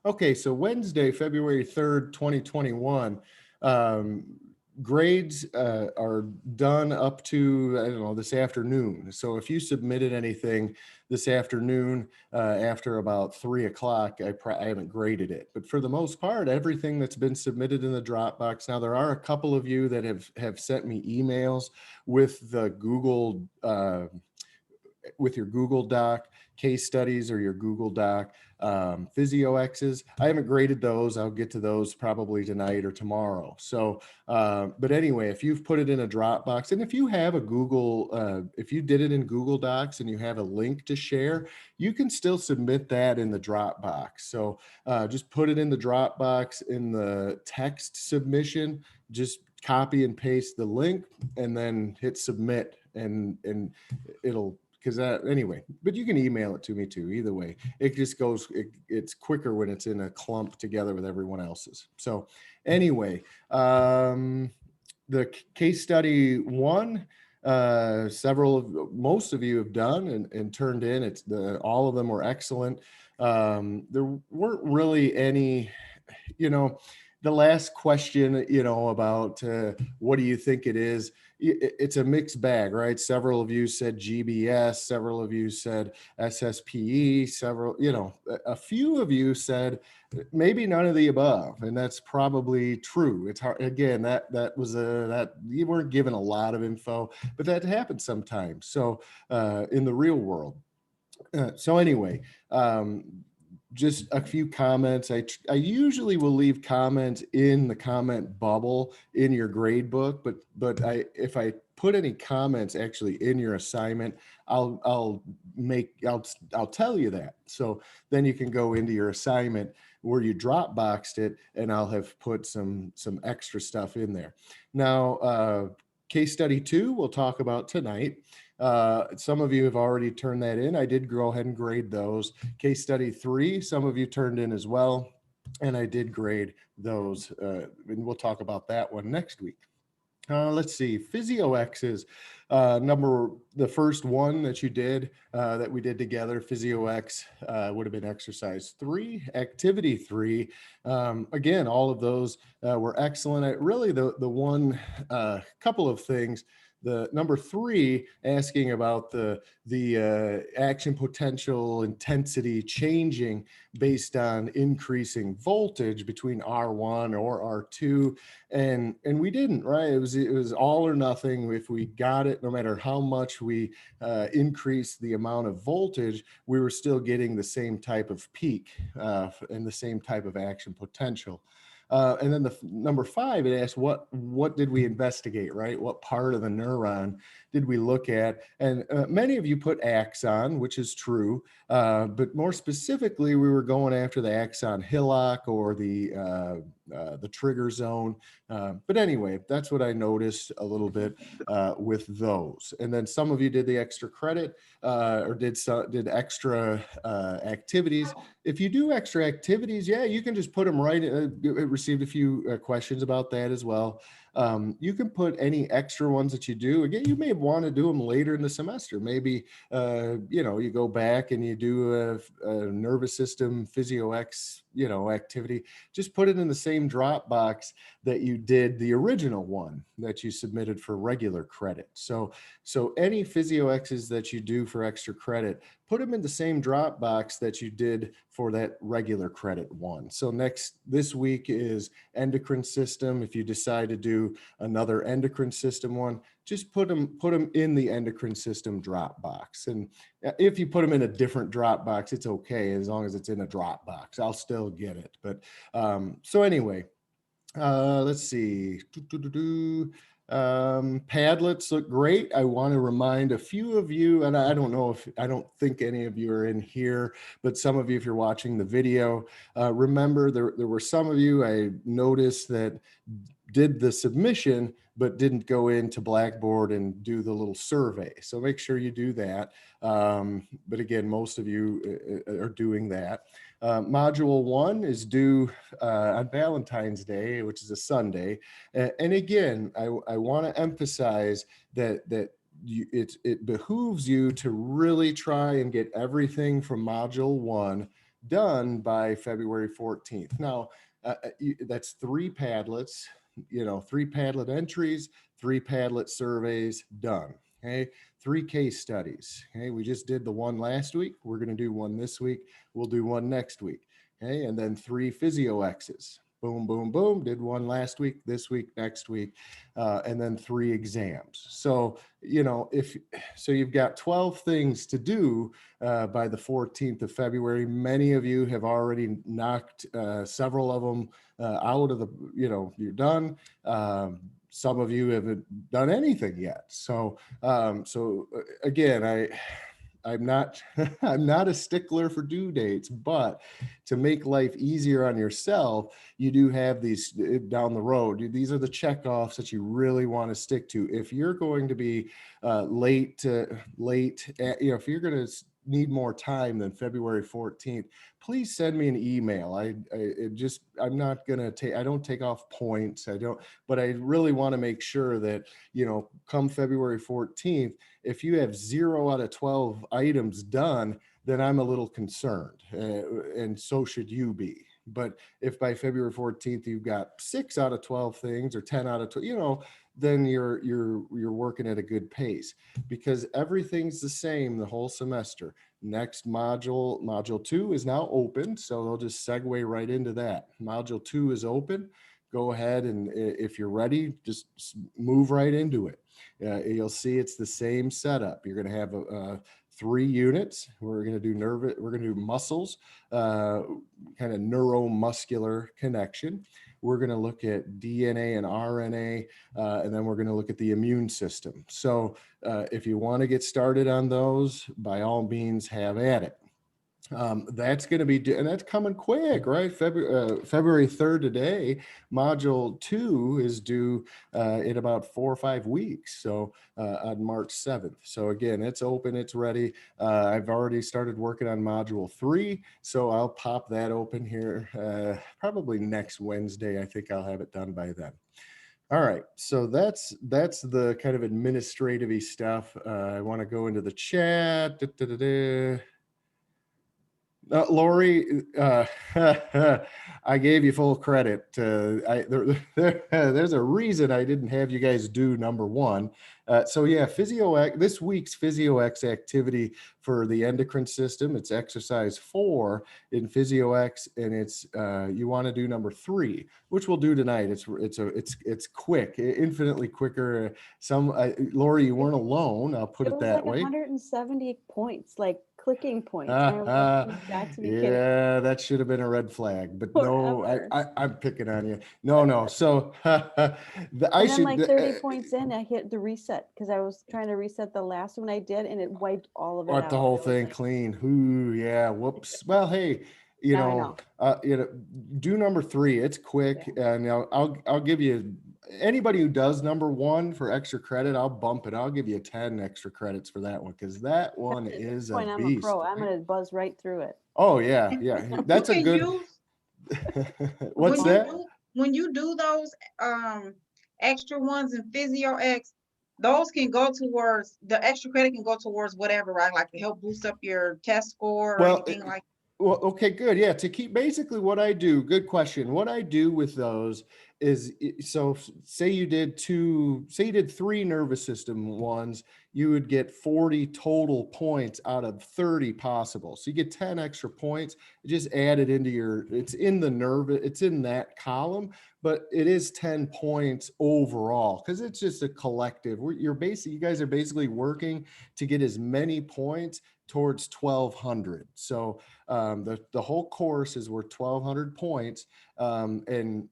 Okay, so Wednesday, February 3rd, 2021, um, grades are done up to, I don't know, this afternoon. So if you submitted anything this afternoon after about 3 o'clock, I haven't graded it. But for the most part, everything that's been submitted in the Dropbox. Now, there are a couple of you that have sent me emails with the Google with your Google Doc case studies or your Google Doc PhysioExes. I haven't graded those. I'll get to those probably tonight or tomorrow. So, but anyway, if you've put it in a Dropbox, and if you have a Google, if you did it in Google Docs and you have a link to share, you can still submit that in the Dropbox. So just put it in the Dropbox in the text submission, just copy and paste the link and then hit submit and it'll, because anyway, but you can email it to me too. Either way, it just goes, it's quicker when it's in a clump together with everyone else's. So anyway, the case study one, most of you have done and turned in. All of them were excellent. There weren't really any, the last question, about what do you think it is? It's a mixed bag, right? Several of you said GBS, several of you said SSPE, a few of you said maybe none of the above, and that's probably true. It's hard, again, that you weren't given a lot of info, but that happens sometimes. So in the real world. So anyway, just a few comments. I usually will leave comments in the comment bubble in your grade book, but if I put any comments actually in your assignment, I'll tell you that. So then you can go into your assignment where you Dropboxed it, and I'll have put some extra stuff in there. Now, case study 2, we'll talk about tonight. Some of you have already turned that in. I did go ahead and grade those. Case study 3, some of you turned in as well, and I did grade those. And we'll talk about that one next week. Let's see, PhysioEx is the first one that you did, that we did together. PhysioEx would have been exercise 3, activity 3. Again, all of those were excellent. Really, the one couple of things. The number 3, asking about the action potential intensity changing based on increasing voltage between R1 or R2, and we didn't, right? It was all or nothing. If we got it, no matter how much we increased the amount of voltage, we were still getting the same type of peak and the same type of action potential. And then the number 5, it asks, what did we investigate, right? What part of the neuron did we look at? And many of you put axon, which is true, but more specifically, we were going after the axon hillock or the trigger zone. But anyway, that's what I noticed a little bit with those. And then some of you did the extra credit or did extra activities. If you do extra activities, yeah, you can just put them right. Received a few questions about that as well. You can put any extra ones that you do. Again, you may want to do them later in the semester. Maybe, you go back and you do a nervous system PhysioEx, activity. Just put it in the same Dropbox that you did the original one that you submitted for regular credit. So any PhysioExes that you do for extra credit, put them in the same Dropbox that you did for that regular credit one. So this week is endocrine system. If you decide to do another endocrine system one, just put them in the endocrine system Dropbox. And if you put them in a different Dropbox, it's okay, as long as it's in a Dropbox. I'll still get it. But so anyway, let's see. Padlets look great. I want to remind a few of you, and I don't think any of you are in here, but some of you, if you're watching the video, remember there were some of you I noticed that did the submission but didn't go into Blackboard and do the little survey. So make sure you do that. But again, most of you are doing that. Module 1 is due on Valentine's Day, which is a Sunday. And again, I want to emphasize that it behooves you to really try and get everything from Module 1 done by February 14th. Now, that's 3 Padlets, 3 Padlet entries, 3 Padlet surveys done. Okay, 3 case studies. Okay, we just did the one last week. We're going to do one this week. We'll do one next week. Okay, and then 3 PhysioExes. Boom, boom, boom. Did one last week, this week, next week, and then 3 exams. So, you've got 12 things to do by the 14th of February. Many of you have already knocked several of them out of the, you're done. Some of you haven't done anything yet. So, again, I'm not I'm not a stickler for due dates, but to make life easier on yourself, you do have these down the road. These are the checkoffs that you really want to stick to. If you're going to be late, if you're going to need more time than February 14th, please send me an email. I'm not going to take, I don't take off points. But I really want to make sure that, come February 14th, if you have 0 out of 12 items done, then I'm a little concerned, and so should you be. But if by February 14th you've got 6 out of 12 things or 10 out of 12, then you're working at a good pace, because everything's the same the whole semester. Next module 2 is now open, so they'll just segue right into that. Module 2 is open. Go ahead, and if you're ready, just move right into it. You'll see it's the same setup. You're going to have 3 units. We're going to do we're going to do muscles, kind of neuromuscular connection. We're going to look at DNA and RNA, and then we're going to look at the immune system. So if you want to get started on those, by all means, have at it. That's going to be, and that's coming quick, right? February 3rd today. Module 2 is due in about 4 or 5 weeks. So on March 7th. So again, it's open, it's ready. I've already started working on module 3. So I'll pop that open here probably next Wednesday. I think I'll have it done by then. All right, so that's the kind of administrative-y stuff. I want to go into the chat. Lori, I gave you full credit. There's a reason I didn't have you guys do number 1. So yeah, PhysioEx, this week's PhysioEx activity for the endocrine system, it's exercise 4 in PhysioEx, and it's you want to do number 3, which we'll do tonight. It's quick, infinitely quicker. Lori, you weren't alone. I'll put it that way. 170 points, like clicking points. Yeah, that should have been a red flag, but no, I'm picking on you. No. So I should like 30 points in. I hit the reset because I was trying to reset the last one I did, and it wiped all of it out. The whole thing clean. Ooh, yeah. Whoops. Well, hey, do number 3. It's quick, and I'll give you. Anybody who does number 1 for extra credit, I'll bump it. I'll give you 10 extra credits for that one, because that one is a beast. I'm a pro. I'm gonna buzz right through it. Oh yeah. That's a good. What's that? When you do those extra ones in PhysioEx, those can go towards the extra credit, can go towards whatever, right? Like to help boost up your test score or anything like that. Well, okay, good. Yeah, to keep basically what I do, good question. What I do with those is, so say you did 3 nervous system ones, you would get 40 total points out of 30 possible. So you get 10 extra points, just add it into it's in the nerve, it's in that column, but it is 10 points overall, because it's just a collective. You guys are basically working to get as many points towards 1,200. So the whole course is worth 1,200 points, and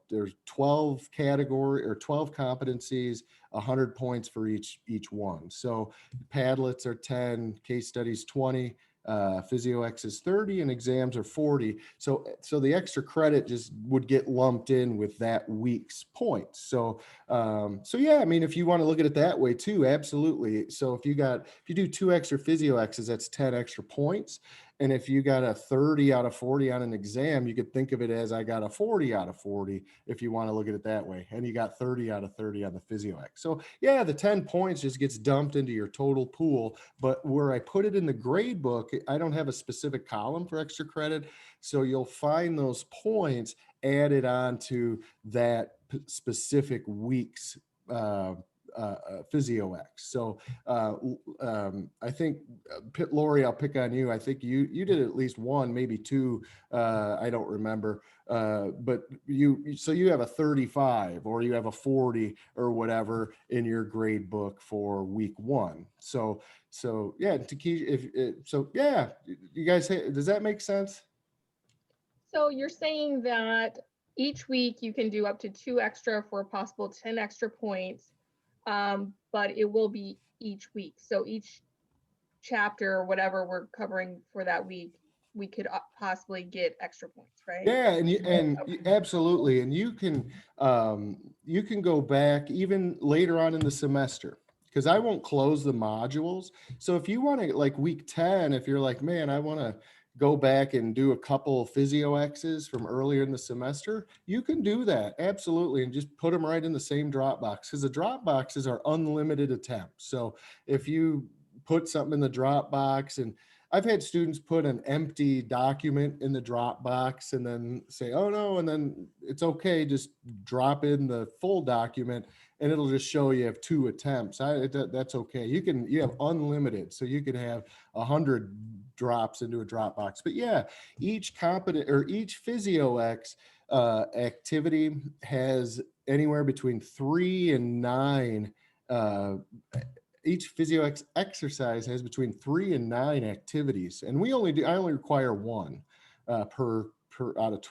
there's 12 category or 12 competencies, 100 points for each one. So Padlets are 10, case studies 20, PhysioEx is 30, and exams are 40. So the extra credit just would get lumped in with that week's points. So yeah, I mean, if you want to look at it that way too, absolutely. So if you do 2 extra PhysioExes, that's 10 extra points. And if you got a 30 out of 40 on an exam, you could think of it as I got a 40 out of 40 if you want to look at it that way. And you got 30 out of 30 on the PhysioEx. So yeah, the 10 points just gets dumped into your total pool. But where I put it in the grade book, I don't have a specific column for extra credit. So you'll find those points added on to that specific week's PhysioEx. So I think Lori, I'll pick on you. I think you did at least one, maybe two. I don't remember. But you have a 35 or you have a 40 or whatever in your grade book for week 1. So yeah, yeah, you guys, does that make sense? So you're saying that each week you can do up to 2 extra for a possible 10 extra points. But it will be each week. So each chapter or whatever we're covering for that week, we could possibly get extra points, right? Yeah, and absolutely. And you can go back even later on in the semester, because I won't close the modules. So if you want to, like week 10, if you're like, man, I want to go back and do a couple PhysioExes from earlier in the semester, you can do that. Absolutely. And just put them right in the same Dropbox, because the Dropboxes are unlimited attempts. So if you put something in the Dropbox, and I've had students put an empty document in the Dropbox and then say, oh no, and then it's okay, just drop in the full document and it'll just show you have 2 attempts. That's okay. You have unlimited, so you can have 100 drops into a Dropbox. But yeah, each PhysioEx activity has anywhere between 3 and 9. Each PhysioEx exercise has between 3 and 9 activities, and I only require 1 per out of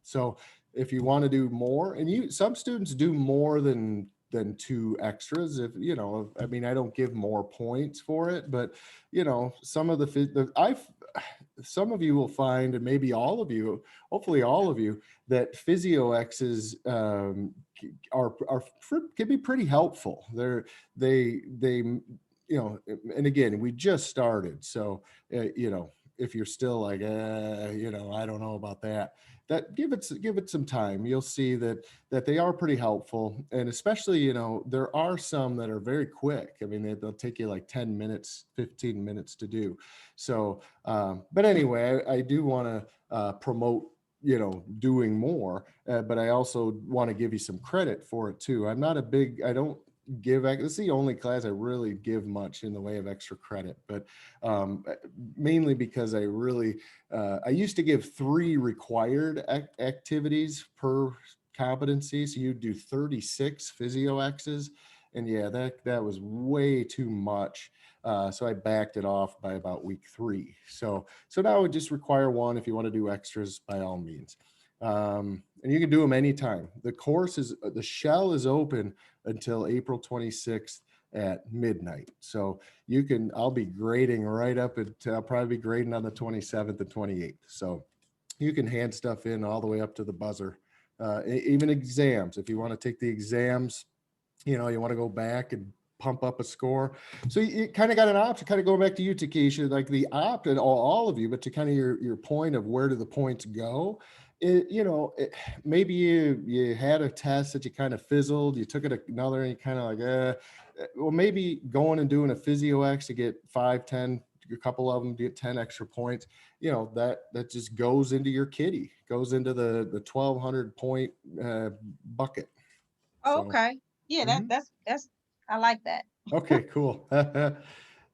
So if you want to do more, and some students do more than 2 extras, I don't give more points for it, but some of some of you will find, and maybe all of you, hopefully all of you, that PhysioExes can be pretty helpful. They and again, we just started, so if you're still like I don't know about that, give it some time. You'll see that they are pretty helpful, and especially there are some that are very quick. I mean, they'll take you like 10 minutes, 15 minutes to do. So but anyway, I do want to promote doing more, but I also want to give you some credit for it too. I don't give, this is the only class I really give much in the way of extra credit, but mainly because I used to give 3 required activities per competency. So you do 36 PhysioExes, and yeah, that was way too much. So I backed it off by about week 3. So now I would just require 1. If you want to do extras, by all means. And you can do them anytime. The shell is open until April 26th at midnight. So I'll be grading right up until, I'll probably be grading on the 27th and 28th. So you can hand stuff in all the way up to the buzzer. Even exams, if you want to take the exams, you want to go back and pump up a score. So you kind of got an option, kind of going back to you, Takesha, like the opt, and all of you, but to kind of your point of where do the points go? Maybe you had a test that you kind of fizzled, you took it another, and you kind of like, well, maybe going and doing a PhysioEx to get 5, 10, a couple of them to get 10 extra points, that just goes into your kitty, goes into the 1,200 point bucket. Oh, okay. Yeah, that's I like that. Okay, cool.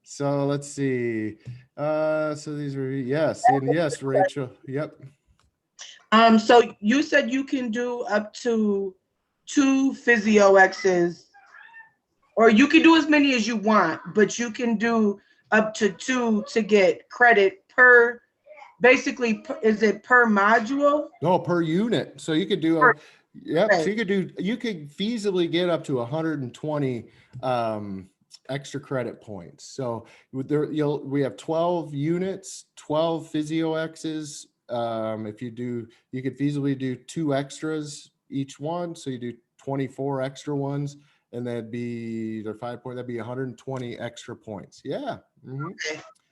So let's see. So these are, yes, and yes, Rachel. Yep. So you said you can do up to 2 PhysioExes, or you can do as many as you want, but you can do up to 2 to get credit per, basically, is it per module? No, per unit. So you could do, yep. So you could feasibly get up to 120 extra credit points. So we have 12 units, 12 PhysioExes. If you could feasibly do 2 extras each one. So you do 24 extra ones, and that'd be their 5 point, that'd be 120 extra points. Yeah. Mm-hmm.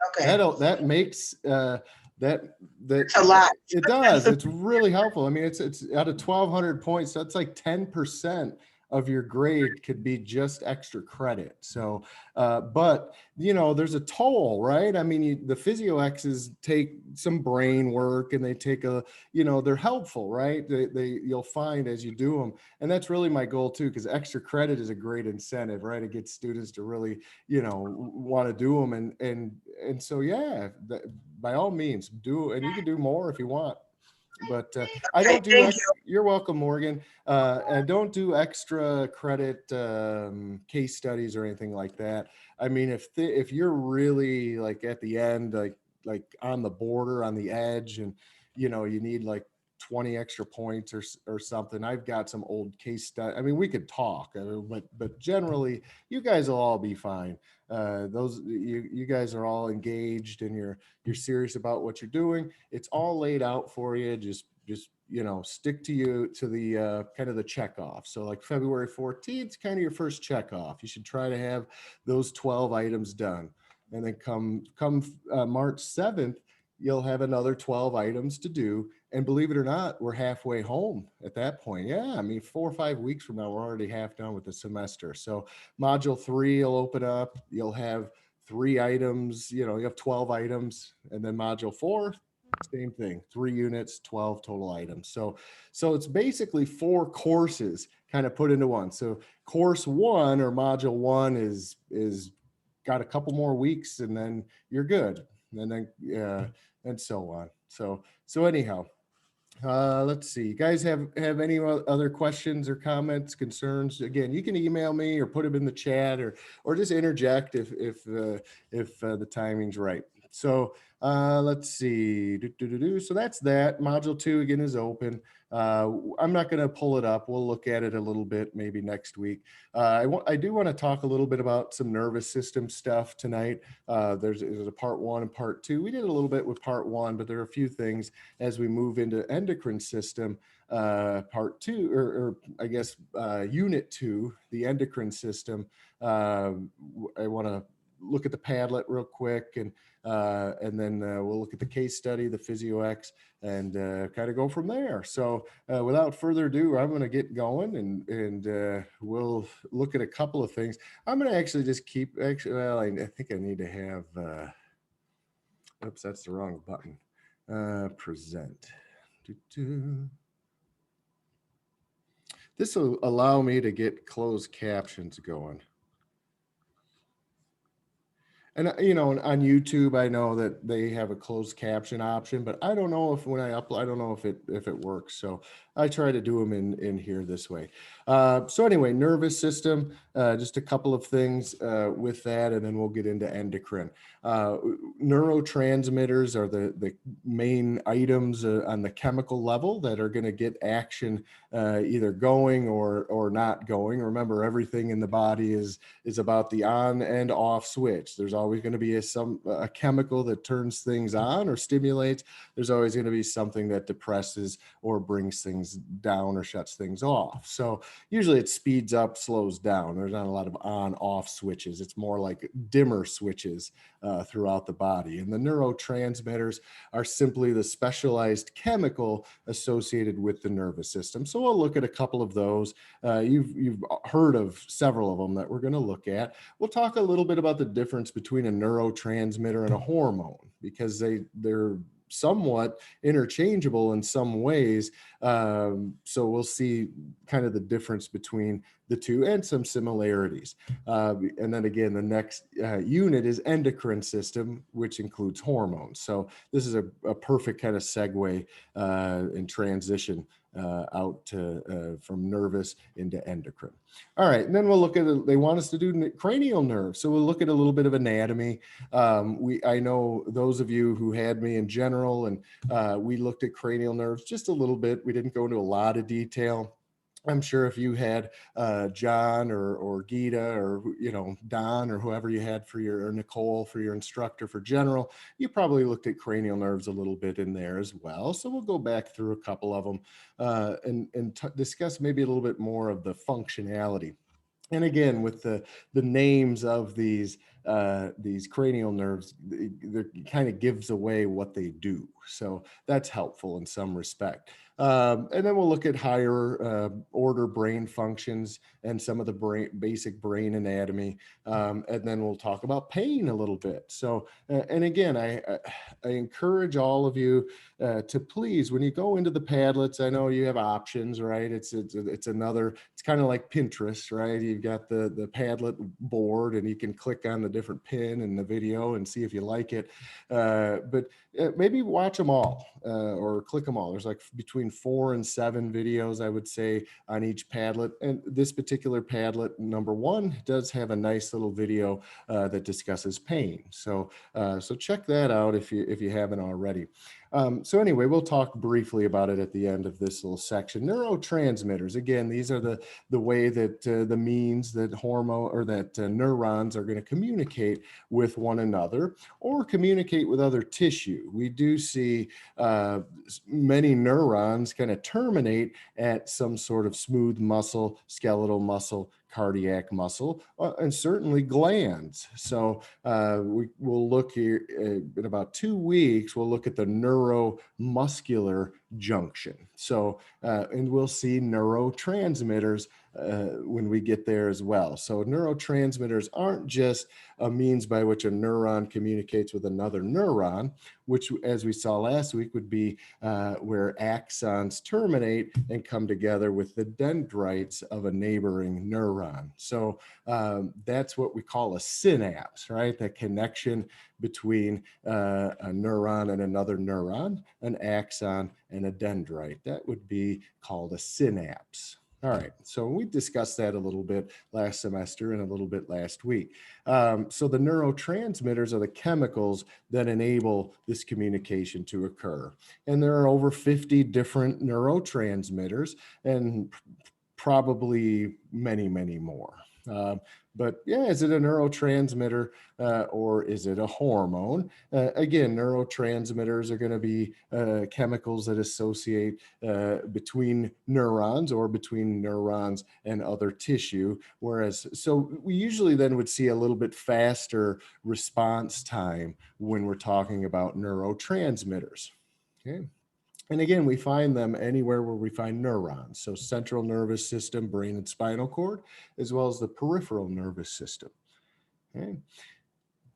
Okay. that makes It's a lot. it does. It's really helpful. I mean, it's out of 1,200 points, that's like 10% of your grade could be just extra credit. So, but you know, there's a toll, right? I mean, the PhysioExes take some brain work and they take you know, they're helpful, right? You'll find as you do them, and that's really my goal too, because extra credit is a great incentive, right? It gets students to really, you know, want to do them, and so yeah, by all means do, and you can do more if you want. But I don't do you're welcome, Morgan. I don't do extra credit case studies or anything like that. I mean, if you're really like at the end, like on the border, on the edge, and you know you need like 20 extra points or something, I've got some old case study. I mean, we could talk, but generally you guys will all be fine. You guys are all engaged and you're serious about what you're doing. It's all laid out for you. Just you know, stick to the kind of the check off. So like February 14th, kind of your first check off. You should try to have those 12 items done, and then come March 7th, you'll have another 12 items to do. And believe it or not, we're halfway home at that point. Yeah, I mean, 4 or 5 weeks from now, we're already half done with the semester. So module 3 will open up. You'll have 3 items, you know, you have 12 items. And then module 4, same thing, 3 units, 12 total items. So it's basically 4 courses kind of put into one. So course 1 or module 1 is got a couple more weeks, and then you're good. And then and so on. So anyhow, let's see. You guys have any other questions or comments, concerns? Again, you can email me or put them in the chat, or just interject if the timing's right. So let's see. So that's that. Module 2 again is open. I'm not going to pull it up. We'll look at it a little bit maybe next week. I do want to talk a little bit about some nervous system stuff tonight. There's a part 1 and part 2. We did a little bit with part 1, but there are a few things as we move into endocrine system. Part 2, or I guess unit 2, the endocrine system. I want to look at the Padlet real quick, and then we'll look at the case study, the PhysioEx, and kind of go from there. So without further ado, I'm going to get going, and we'll look at a couple of things. I'm going to actually just well, I think I need to have, oops, that's the wrong button. Present. This will allow me to get closed captions going. And, you know, on YouTube, I know that they have a closed caption option, but I don't know if when I upload, I don't know if it works. So I try to do them in here this way. So anyway, nervous system, just a couple of things with that, and then we'll get into endocrine. Neurotransmitters are the main items on the chemical level that are going to get action either going or not going. Remember, everything in the body is about the on and off switch. There's always going to be a chemical that turns things on or stimulates. There's always going to be something that depresses or brings things down or shuts things off. So usually it speeds up, slows down. There's not a lot of on-off switches. It's more like dimmer switches throughout the body. And the neurotransmitters are simply the specialized chemical associated with the nervous system. So we'll look at a couple of those. You've heard of several of them that we're going to look at. We'll talk a little bit about the difference between a neurotransmitter and a hormone, because they're somewhat interchangeable in some ways. So we'll see kind of the difference between the two and some similarities. And then again, the next unit is endocrine system, which includes hormones. So this is a perfect kind of segue and transition out to from nervous into endocrine. All right, and then we'll look at they want us to do cranial nerves, so we'll look at a little bit of anatomy. I know those of you who had me in general, and we looked at cranial nerves just a little bit. We didn't go into a lot of detail. I'm sure if you had John or Gita or, you know, Don or whoever you had for or Nicole for your instructor for general, you probably looked at cranial nerves a little bit in there as well. So we'll go back through a couple of them and discuss maybe a little bit more of the functionality. And again, with the names of these these cranial nerves, it kind of gives away what they do. So that's helpful in some respect. And then we'll look at higher order brain functions and some of the basic brain anatomy. And then we'll talk about pain a little bit. So, and again, I encourage all of you to please, when you go into the Padlets, I know you have options, right? It's another, it's kind of like Pinterest, right? You've got the Padlet board and you can click on the different pin in the video and see if you like it. But maybe watch them all or click them all. There's like between 4 and 7 videos, I would say, on each Padlet. And this particular Padlet, number 1, does have a nice little video that discusses pain. So check that out if you haven't already. So anyway, we'll talk briefly about it at the end of this little section. Neurotransmitters, again, these are the way that the means that hormone or that neurons are going to communicate with one another or communicate with other tissue. We do see many neurons kind of terminate at some sort of smooth muscle, skeletal muscle, cardiac muscle, and certainly glands. So we'll look here in about 2 weeks, we'll look at the neuromuscular junction. So, and we'll see neurotransmitters when we get there as well. So neurotransmitters aren't just a means by which a neuron communicates with another neuron, which, as we saw last week, would be where axons terminate and come together with the dendrites of a neighboring neuron. So that's what we call a synapse, right? That connection between a neuron and another neuron, an axon and a dendrite. That would be called a synapse. All right, so we discussed that a little bit last semester and a little bit last week. So the neurotransmitters are the chemicals that enable this communication to occur. And there are over 50 different neurotransmitters and probably many, many more. But yeah, is it a neurotransmitter or is it a hormone? Again, neurotransmitters are going to be chemicals that associate between neurons or between neurons and other tissue. Whereas, so we usually then would see a little bit faster response time when we're talking about neurotransmitters. Okay. And again, we find them anywhere where we find neurons. So central nervous system, brain and spinal cord, as well as the peripheral nervous system. Okay.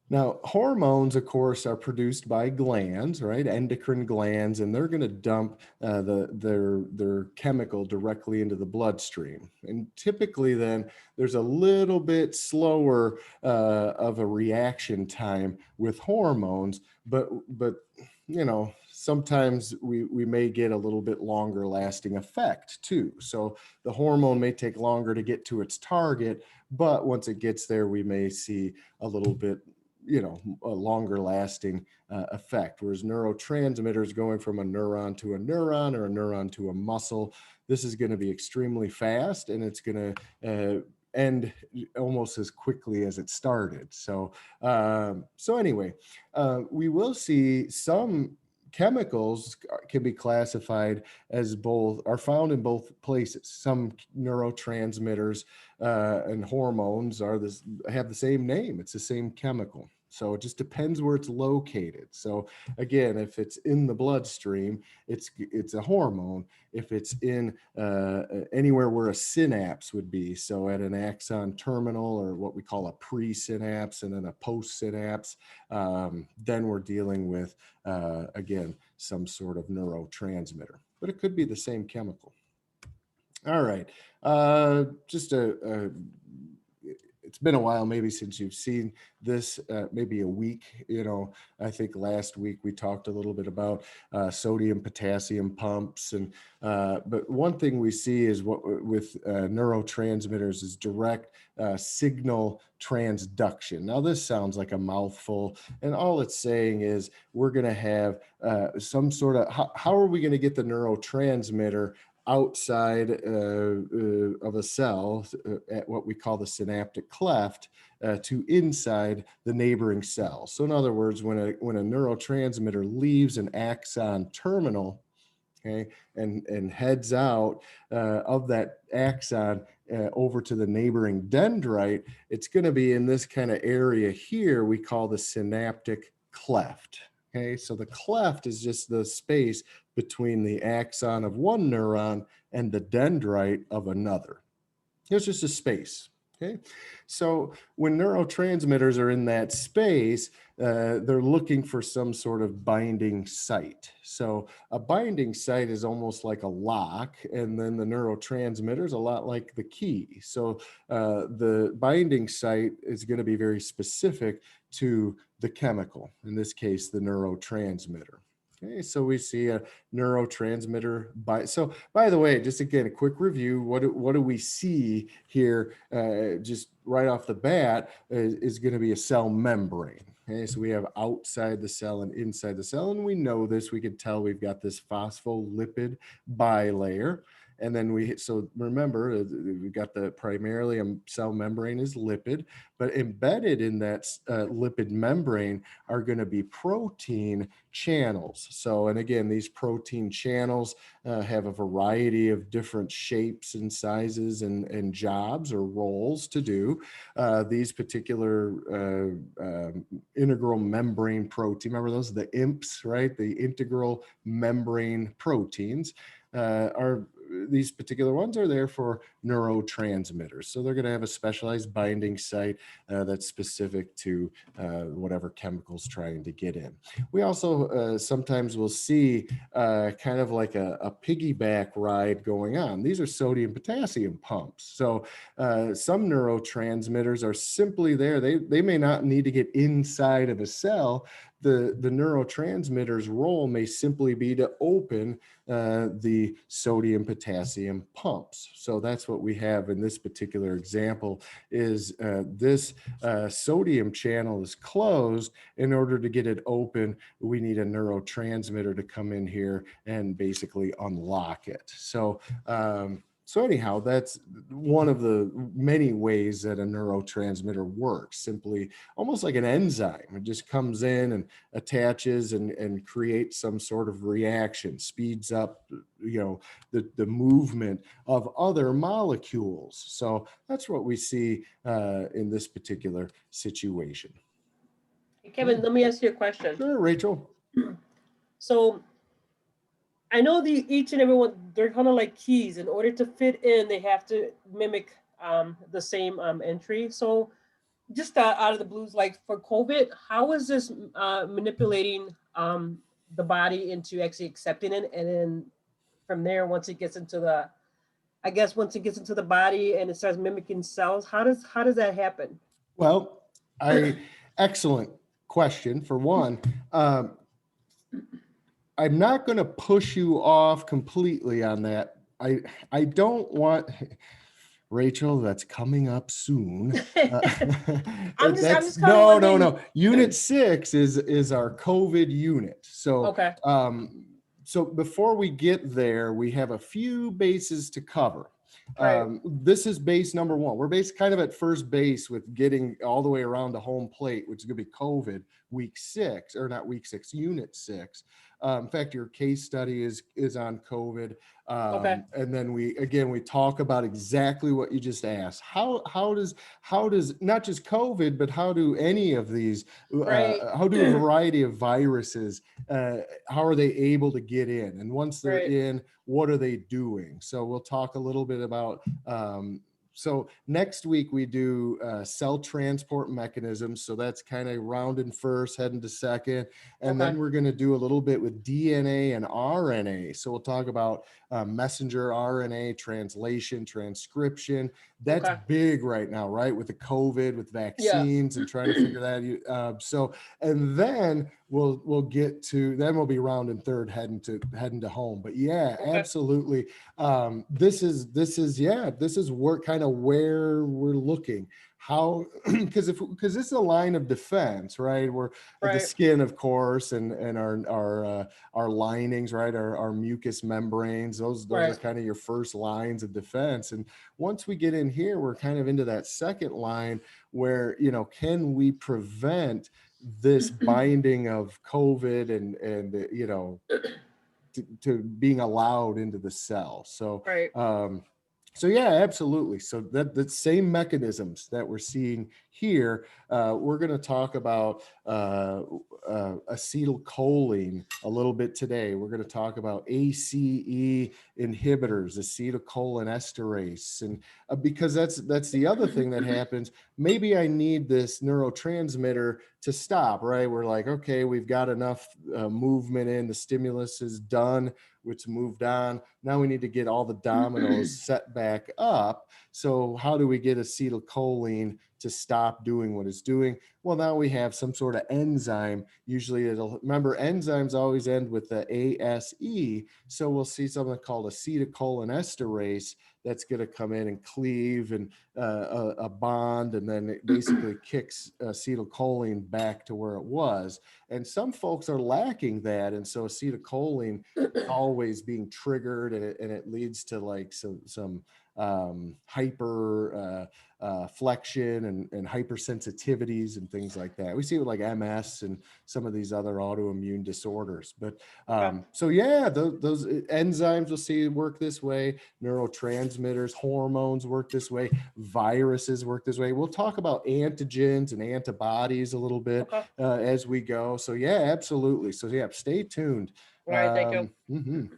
Now, hormones, of course, are produced by glands, right? Endocrine glands, and they're going to dump their chemical directly into the bloodstream. And typically then there's a little bit slower of a reaction time with hormones, but you know, sometimes we may get a little bit longer lasting effect too. So the hormone may take longer to get to its target, but once it gets there, we may see a little bit, you know, a longer lasting effect. Whereas neurotransmitters going from a neuron to a neuron or a neuron to a muscle, this is going to be extremely fast and it's going to end almost as quickly as it started. So, so anyway, we will see some chemicals can be classified as both, are found in both places. Some neurotransmitters and hormones have the same name. It's the same chemical. So it just depends where it's located. So again, if it's in the bloodstream, it's a hormone. If it's in anywhere where a synapse would be, so at an axon terminal or what we call a presynapse and then a postsynapse, then we're dealing with, again, some sort of neurotransmitter. But it could be the same chemical. All right, just it's been a while maybe since you've seen this, maybe a week. You know, I think last week we talked a little bit about sodium potassium pumps, and but one thing we see is what with neurotransmitters is direct signal transduction. Now this sounds like a mouthful, and all it's saying is we're going to have some sort of, how are we going to get the neurotransmitter outside of a cell at what we call the synaptic cleft to inside the neighboring cell. So in other words, when a neurotransmitter leaves an axon terminal, okay, and heads out of that axon over to the neighboring dendrite, it's going to be in this kind of area here we call the synaptic cleft. Okay, so the cleft is just the space between the axon of one neuron and the dendrite of another. It's just a space. Okay, so when neurotransmitters are in that space, they're looking for some sort of binding site. So a binding site is almost like a lock, and then the neurotransmitter is a lot like the key. So the binding site is going to be very specific to the chemical, in this case, the neurotransmitter. Okay, so we see a neurotransmitter. So by the way, just again, a quick review. What do we see here just right off the bat is going to be a cell membrane. Okay, so we have outside the cell and inside the cell, and we know this. We can tell we've got this phospholipid bilayer. And then so remember, we've got primarily a cell membrane is lipid, but embedded in that lipid membrane are going to be protein channels. So, and again, these protein channels have a variety of different shapes and sizes and jobs or roles to do. These particular integral membrane protein, remember those are the IMPs, right? The integral membrane proteins these particular ones are there for neurotransmitters. So they're going to have a specialized binding site that's specific to whatever chemicals trying to get in. We also sometimes will see kind of like a piggyback ride going on. These are sodium potassium pumps. So some neurotransmitters are simply there. They may not need to get inside of a cell. The neurotransmitter's role may simply be to open the sodium potassium pumps. So that's what we have in this particular example is this sodium channel is closed. In order to get it open, we need a neurotransmitter to come in here and basically unlock it. So so anyhow, that's one of the many ways that a neurotransmitter works, simply almost like an enzyme. It just comes in and attaches and creates some sort of reaction, speeds up, the movement of other molecules. So that's what we see in this particular situation. Hey, Kevin, let me ask you a question. Sure, Rachel. So I know each and every one, they're kind of like keys. In order to fit in, they have to mimic the same entry. So just out of the blues, like for COVID, how is this manipulating the body into actually accepting it? And then from there, once it gets into the body and it starts mimicking cells, how does that happen? Well, excellent question. For one, I'm not going to push you off completely on that. I don't want, Rachel, that's coming up soon. No. Unit 6 is our COVID unit. So, okay. So before we get there, we have a few bases to cover. Right. This is base number 1. We're kind of at first base with getting all the way around to home plate, which is going to be COVID week 6, or not week 6, unit 6. In fact, your case study is on COVID. Okay. And then we talk about exactly what you just asked. How does not just COVID, but how do any of these, right. How do a variety of viruses, how are they able to get in? And once they're right. in, what are they doing? So we'll talk a little bit about, so next week we do cell transport mechanisms. So that's kind of rounding first, heading to second. And okay. then we're going to do a little bit with DNA and RNA. So we'll talk about messenger RNA, translation, transcription. That's okay. big right now, right? With the COVID, with vaccines and trying to figure that out. So, and then we'll get to, then we'll be rounding third, heading to home. But yeah, okay. Absolutely. This is work kind of where we're looking. How, because this is a line of defense, right? We're right. The skin, of course, and our linings, right? Our mucous membranes. Those right. are kind of your first lines of defense. And once we get in here, we're kind of into that second line where, can we prevent this binding of COVID and to being allowed into the cell? So, right. So yeah, absolutely. So that the same mechanisms that we're seeing here, we're going to talk about acetylcholine a little bit today. We're going to talk about ACE inhibitors, acetylcholinesterase, and because that's the other thing that happens. Maybe I need this neurotransmitter to stop, right? We're like, okay, we've got enough movement in, the stimulus is done, it's moved on. Now we need to get all the dominoes set back up. So how do we get acetylcholine to stop doing what it's doing? Well, now we have some sort of enzyme. Usually remember, enzymes always end with the ASE. So we'll see something called acetylcholinesterase that's going to come in and cleave and a bond, and then it basically kicks acetylcholine back to where it was. And some folks are lacking that, and so acetylcholine always being triggered, and it leads to like some hyper flexion and hypersensitivities and things like that. We see it with like MS and some of these other autoimmune disorders. But so yeah, those enzymes we'll see work this way. Neurotransmitters, hormones work this way. Viruses work this way. We'll talk about antigens and antibodies a little bit as we go. So yeah, absolutely. So yeah, stay tuned. All right, thank you.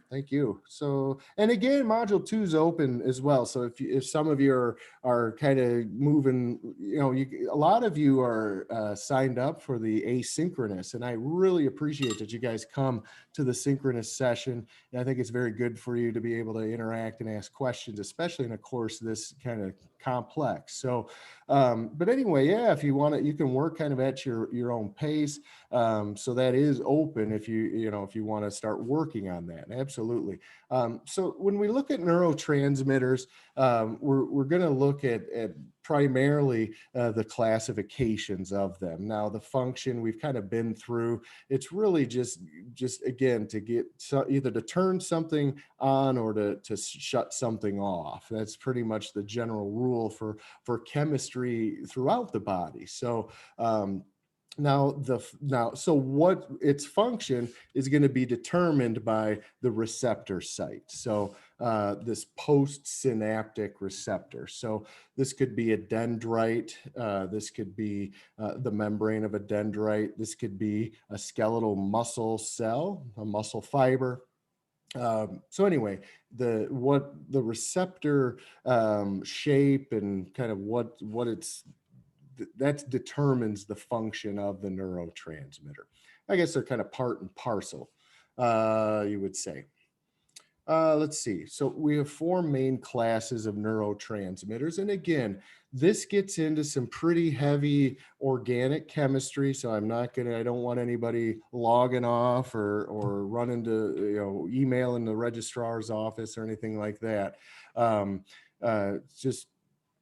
Thank you. So, and again, module 2 is open as well. So if some of you are kind of moving, a lot of you are signed up for the asynchronous, and I really appreciate that you guys come to the synchronous session. And I think it's very good for you to be able to interact and ask questions, especially in a course this kind of complex. So, but anyway, yeah, if you want to, you can work kind of at your own pace. So that is open if you want to start working on that. Absolutely. So when we look at neurotransmitters, we're going to look at primarily the classifications of them. Now, the function we've kind of been through. It's really just again to get either to turn something on or to shut something off. That's pretty much the general rule for chemistry throughout the body. So so what its function is going to be determined by the receptor site. So this postsynaptic receptor. So this could be a dendrite. This could be the membrane of a dendrite. This could be a skeletal muscle cell, a muscle fiber. So anyway, what the receptor shape and kind of what it's that determines the function of the neurotransmitter. I guess they're kind of part and parcel, you would say. Let's see. So we have 4 main classes of neurotransmitters. And again, this gets into some pretty heavy organic chemistry. So I don't want anybody logging off or running to, email in the registrar's office or anything like that.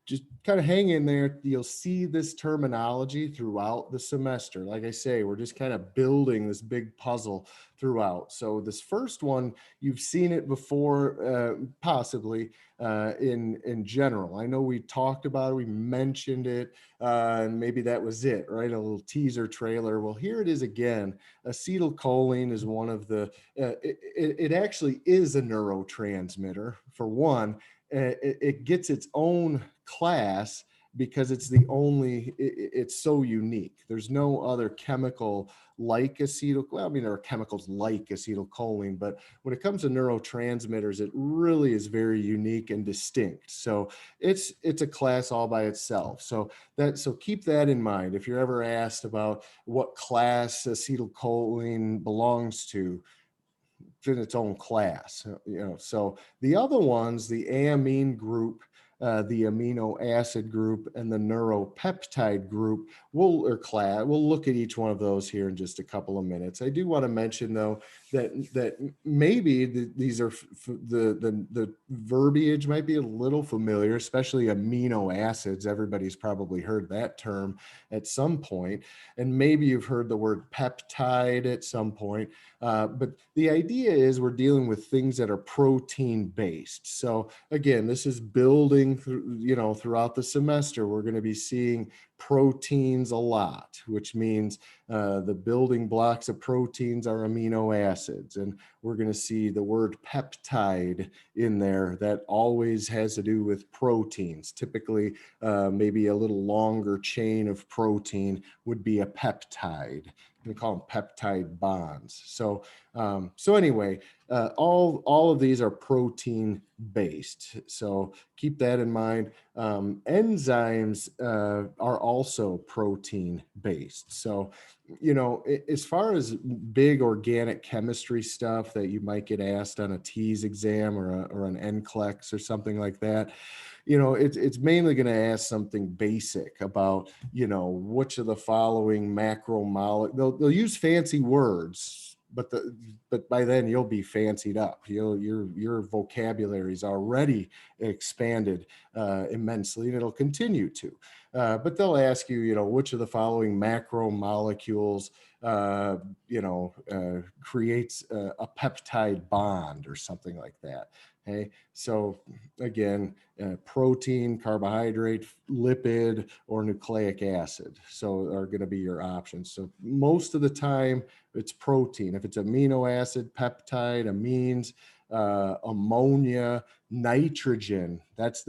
Just kind of hang in there. You'll see this terminology throughout the semester. Like I say, we're just kind of building this big puzzle throughout. So this first one, you've seen it before, possibly in general. I know we talked about it, we mentioned it, and maybe that was it, right? A little teaser trailer. Well, here it is again. Acetylcholine is one of the, it actually is a neurotransmitter for one. It gets its own class because it's it's so unique. There's no other chemical like there are chemicals like acetylcholine, but when it comes to neurotransmitters, it really is very unique and distinct. So it's a class all by itself. So keep that in mind. If you're ever asked about what class acetylcholine belongs to, in its own class, so the other ones, the amine group, the amino acid group, and the neuropeptide group, we'll look at each one of those here in just a couple of minutes. I do want to mention though that maybe these are the verbiage might be a little familiar, especially amino acids. Everybody's probably heard that term at some point, and maybe you've heard the word peptide at some point. But the idea is we're dealing with things that are protein based. So again, this is building throughout the semester. We're going to be seeing proteins a lot, which means the building blocks of proteins are amino acids. And we're going to see the word peptide in there that always has to do with proteins. Typically, maybe a little longer chain of protein would be a peptide. We call them peptide bonds. So, anyway, all of these are protein based. So keep that in mind. Enzymes are also protein based. So, as far as big organic chemistry stuff that you might get asked on a TEAS exam or an NCLEX or something like that, it's mainly going to ask something basic about, which of the following macromolecules. They'll use fancy words, but by then you'll be fancied up. Your vocabulary is already expanded immensely, and it'll continue to. But they'll ask you, which of the following macromolecules, creates a peptide bond or something like that. Okay, so again, protein, carbohydrate, lipid, or nucleic acid. So are going to be your options. So most of the time it's protein. If it's amino acid, peptide, amines, ammonia, nitrogen, that's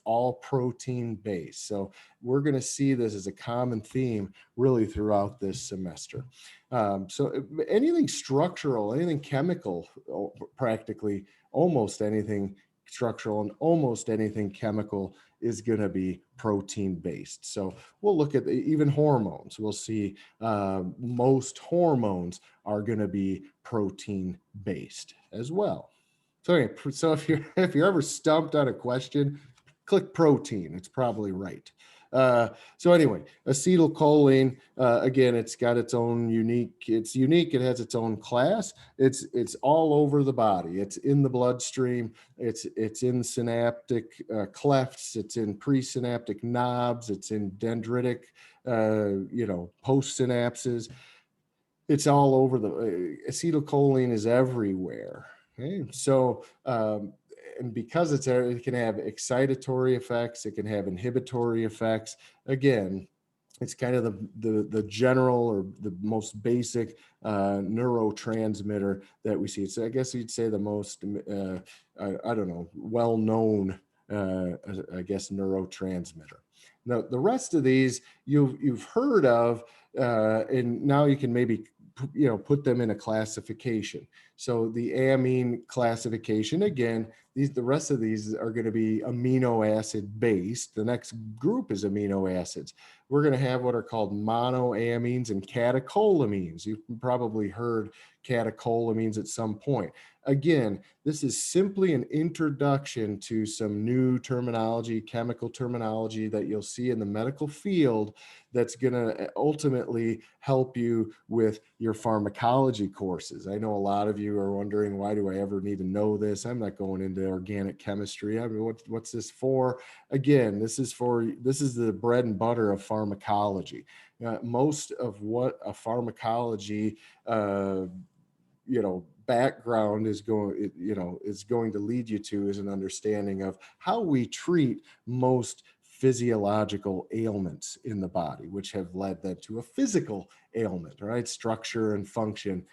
all protein based. So we're going to see this as a common theme really throughout this semester. So anything structural, anything chemical, practically almost anything structural and almost anything chemical is going to be protein based. So we'll look at even hormones. We'll see most hormones are going to be protein based as well. So anyway, if you're ever stumped on a question, click protein. It's probably right. So anyway, acetylcholine, again, it's got its own unique. It has its own class. It's all over the body. It's in the bloodstream. It's in synaptic clefts. It's in presynaptic knobs. It's in dendritic, postsynapses. It's all over acetylcholine is everywhere. Okay, so and because it can have excitatory effects, it can have inhibitory effects. Again, it's kind of the general or the most basic neurotransmitter that we see. So I guess you'd say the most well-known neurotransmitter. Now the rest of these you've heard of, and now you can maybe put them in a classification. So the amine classification, again, the rest of these are going to be amino acid based. The next group is amino acids. We're going to have what are called monoamines and catecholamines. You've probably heard catecholamines at some point. Again, this is simply an introduction to some new terminology, chemical terminology that you'll see in the medical field that's going to ultimately help you with your pharmacology courses. I know a lot of you are wondering, why do I ever need to know this? I'm not going into organic chemistry. I mean, what's this for? Again, this is the bread and butter of pharmacology. Most of what a pharmacology background is going to lead you to is an understanding of how we treat most physiological ailments in the body, which have led then to a physical ailment, right? Structure and function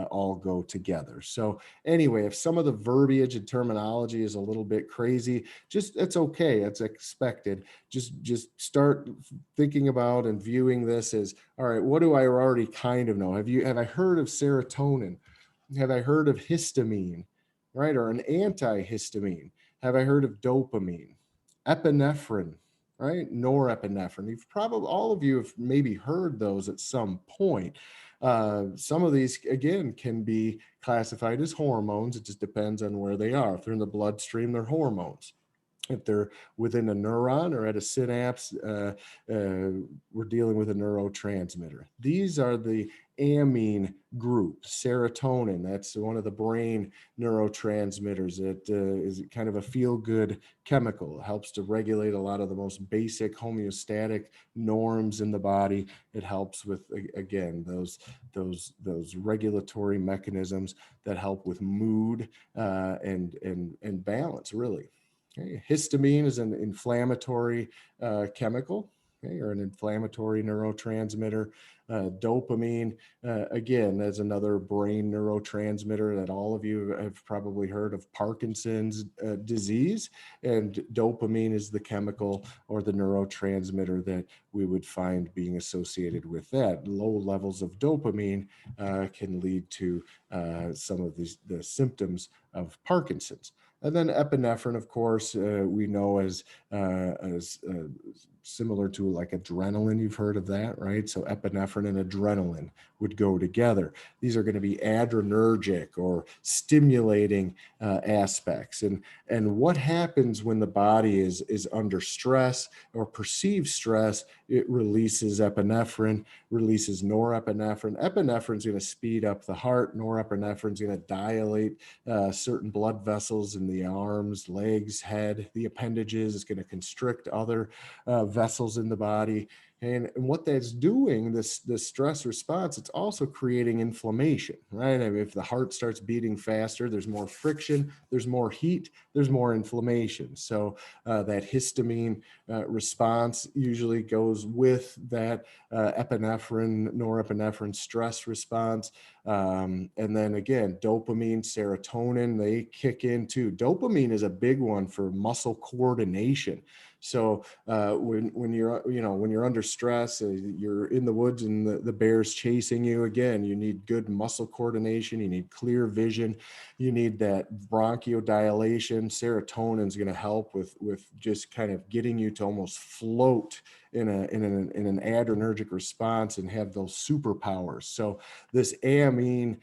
all go together. So anyway, if some of the verbiage and terminology is a little bit crazy, it's okay. It's expected. Just start thinking about and viewing this as, all right, what do I already kind of know? Have I heard of serotonin? Have I heard of histamine, right? Or an antihistamine? Have I heard of dopamine, epinephrine, right? Norepinephrine. All of you have maybe heard those at some point. Some of these, again, can be classified as hormones. It just depends on where they are. If they're in the bloodstream, they're hormones. If they're within a neuron or at a synapse, we're dealing with a neurotransmitter. These are the amine group. Serotonin, that's one of the brain neurotransmitters. It is kind of a feel-good chemical. It helps to regulate a lot of the most basic homeostatic norms in the body. It helps with, again, those regulatory mechanisms that help with mood and balance, really. Okay. Histamine is an inflammatory chemical. okay, or an inflammatory neurotransmitter. Dopamine, again, that's another brain neurotransmitter that all of you have probably heard of, Parkinson's disease. And dopamine is the chemical or the neurotransmitter that we would find being associated with that. Low levels of dopamine can lead to some of the symptoms of Parkinson's. And then epinephrine, of course, we know as similar to like adrenaline. You've heard of that, right? So epinephrine and adrenaline would go together. These are going to be adrenergic or stimulating aspects. And what happens when the body is under stress or perceived stress? It releases epinephrine, releases norepinephrine. Epinephrine is going to speed up the heart. Norepinephrine is going to dilate certain blood vessels in the arms, legs, head, the appendages. It's going to constrict other vessels in the body. And what that's doing, this stress response, it's also creating inflammation, right? I mean, if the heart starts beating faster, there's more friction, there's more heat, there's more inflammation. So that histamine response usually goes with that epinephrine, norepinephrine stress response. And then again, dopamine, serotonin, they kick in too. Dopamine is a big one for muscle coordination. So when you're under stress, you're in the woods and the bear's chasing you, again, you need good muscle coordination, you need clear vision, you need that bronchodilation. Serotonin is going to help with just kind of getting you to almost float in an adrenergic response and have those superpowers. So this amine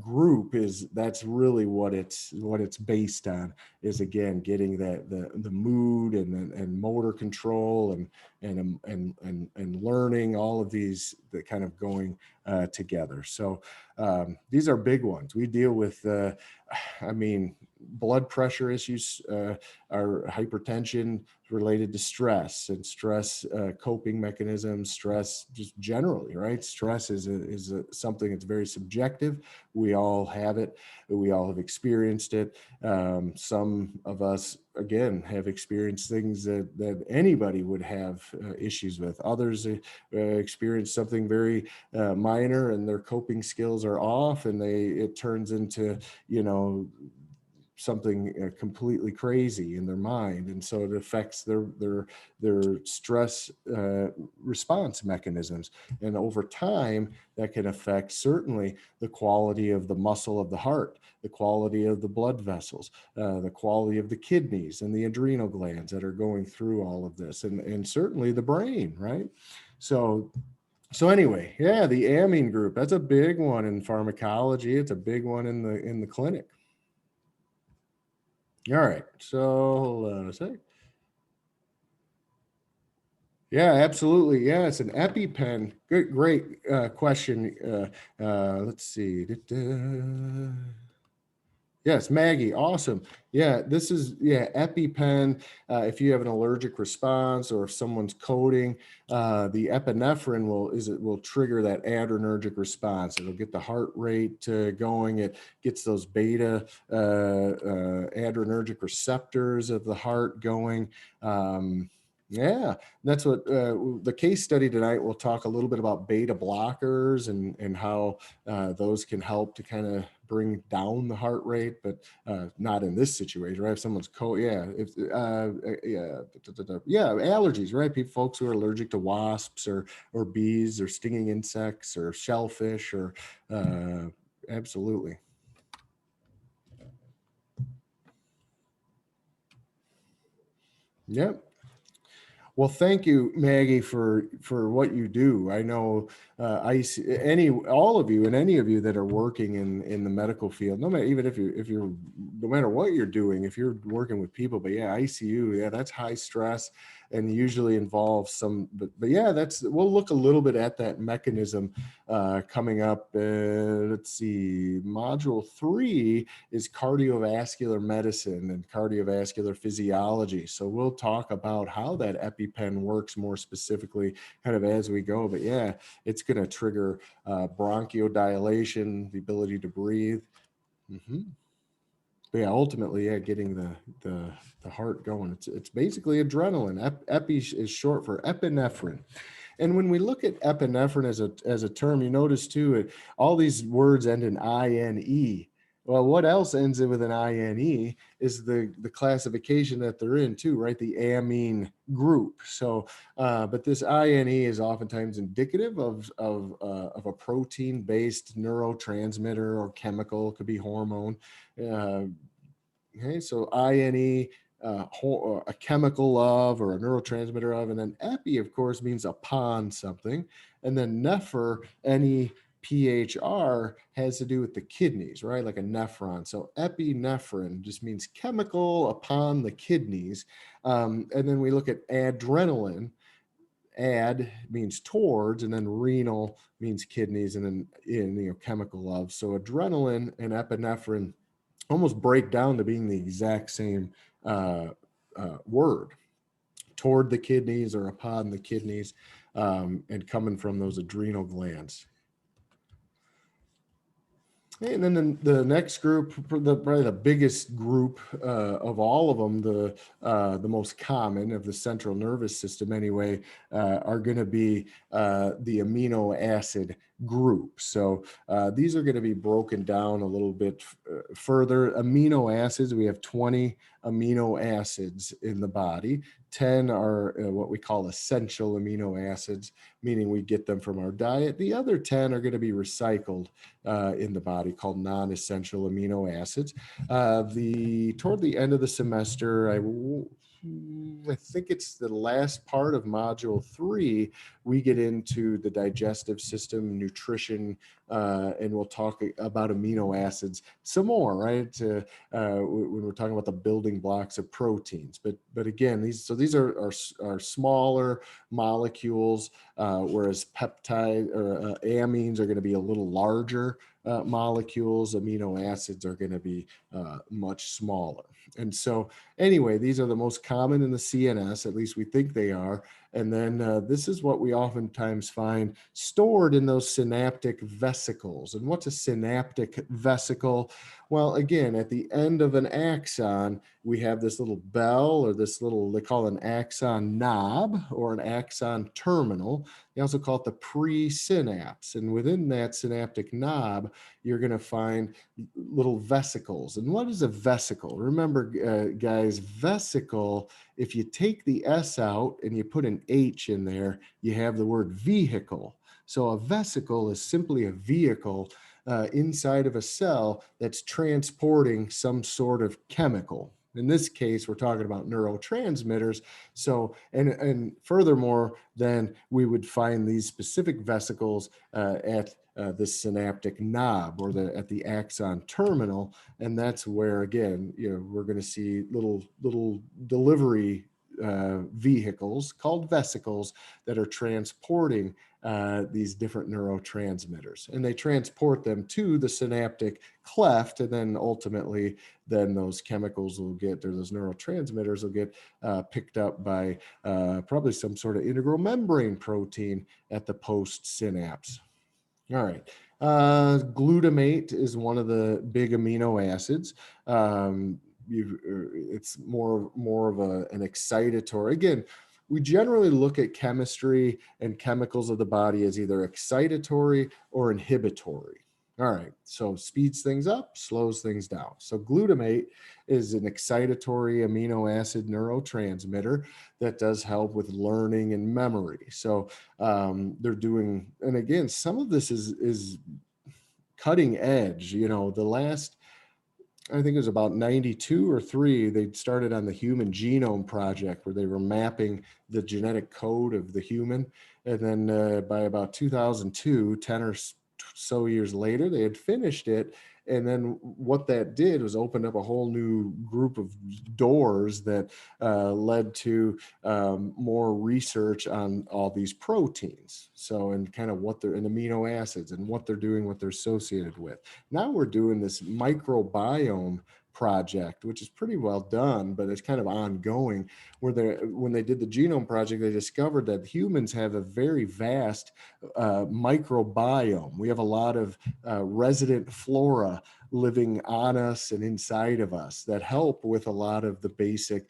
group that's really what it's based on, is again getting that the mood and motor control and learning, all of these that kind of going together. So these are big ones. We deal with blood pressure issues, are hypertension related to stress and stress coping mechanisms, stress just generally, right? Stress is something that's very subjective. We all have it. We all have experienced it. Some of us, again, have experienced things that anybody would have issues with. Others experience something very minor and their coping skills are off, and it turns into, something completely crazy in their mind, and so it affects their stress response mechanisms, and over time that can affect certainly the quality of the muscle of the heart, the quality of the blood vessels, the quality of the kidneys and the adrenal glands that are going through all of this, and certainly the brain, right? So anyway, yeah, the amine group, that's a big one in pharmacology. It's a big one in the clinic. All right, so hold on a sec. Yeah, absolutely. Yeah, it's an EpiPen. Good, great question. Let's see. Yes, Maggie, awesome. Yeah, this is, EpiPen. If you have an allergic response or if someone's coding, the epinephrine will trigger that adrenergic response. It'll get the heart rate going. It gets those beta adrenergic receptors of the heart going. Yeah, that's what the case study tonight will talk a little bit about beta blockers and how those can help to kind of bring down the heart rate, but not in this situation, right? If someone's allergies, right? Folks who are allergic to wasps or bees or stinging insects or shellfish or absolutely. Yep. Well, thank you, Maggie, for what you do. I know all of you and any of you that are working in the medical field, no matter no matter what you're doing, if you're working with people, but yeah, ICU, that's high stress and usually involves some, but yeah, we'll look a little bit at that mechanism coming up. Let's see, module 3 is cardiovascular medicine and cardiovascular physiology. So we'll talk about how that EpiPen works more specifically kind of as we go. But yeah, it's going to trigger bronchodilation, the ability to breathe. But yeah, ultimately, yeah, getting the heart going. It's basically adrenaline. Epi is short for epinephrine. And when we look at epinephrine as a term, you notice too, all these words end in INE. Well, what else ends in with an INE is the classification that they're in too, right? The amine group. So, but this INE is oftentimes indicative of a protein-based neurotransmitter or chemical. It could be hormone. Okay, so INE, a chemical of or a neurotransmitter of, and then epi, of course, means upon something, and then nepher, NEPHR, has to do with the kidneys, right? Like a nephron. So epinephrine just means chemical upon the kidneys, and then we look at adrenaline. Ad means towards, and then renal means kidneys, and then chemical of. So adrenaline and epinephrine almost break down to being the exact same word, toward the kidneys or upon the kidneys, and coming from those adrenal glands. And then the next group, probably the biggest group of all of them, the most common of the central nervous system anyway, are going to be the amino acid group. So these are going to be broken down a little bit further. Amino acids, we have 20 amino acids in the body. 10 are what we call essential amino acids, meaning we get them from our diet. The other 10 are going to be recycled in the body, called non-essential amino acids. Toward the end of the semester, I think it's the last part of module 3, we get into the digestive system, nutrition, and we'll talk about amino acids some more, right? When we're talking about the building blocks of proteins. But again, these are smaller molecules, whereas peptide or amines are going to be a little larger molecules. Amino acids are going to be much smaller. And so anyway, these are the most common in the CNS, at least we think they are. And then this is what we oftentimes find stored in those synaptic vesicles. And what's a synaptic vesicle? Well, again, at the end of an axon, we have this little bell, or this little, they call it an axon knob or an axon terminal. They also call it the presynapse. And within that synaptic knob, you're going to find little vesicles. And what is a vesicle? Remember, guys, vesicle, if you take the S out and you put an H in there, you have the word vehicle. So a vesicle is simply a vehicle inside of a cell that's transporting some sort of chemical. In this case, we're talking about neurotransmitters. So, and furthermore, then we would find these specific vesicles at the synaptic knob, or at the axon terminal. And that's where, again, we're going to see little delivery vehicles called vesicles that are transporting these different neurotransmitters, and they transport them to the synaptic cleft, and then ultimately those chemicals will get, or those neurotransmitters will get picked up by probably some sort of integral membrane protein at the post-synapse. All right. Glutamate is one of the big amino acids. It's more of an excitatory. Again, we generally look at chemistry and chemicals of the body as either excitatory or inhibitory. All right, so speeds things up, slows things down. So glutamate is an excitatory amino acid neurotransmitter that does help with learning and memory. So they're doing, and again, some of this is cutting edge. The last, I think it was about 92 or 3, they started on the Human Genome Project, where they were mapping the genetic code of the human. And then by about 2002, 10 or so years later, they had finished it. And then what that did was open up a whole new group of doors that led to more research on all these proteins. So, and kind of what they're, and amino acids, and what they're doing, what they're associated with. Now we're doing this microbiome project, which is pretty well done, but it's kind of ongoing, where when they did the genome project, they discovered that humans have a very vast microbiome. We have a lot of resident flora living on us and inside of us that help with a lot of the basic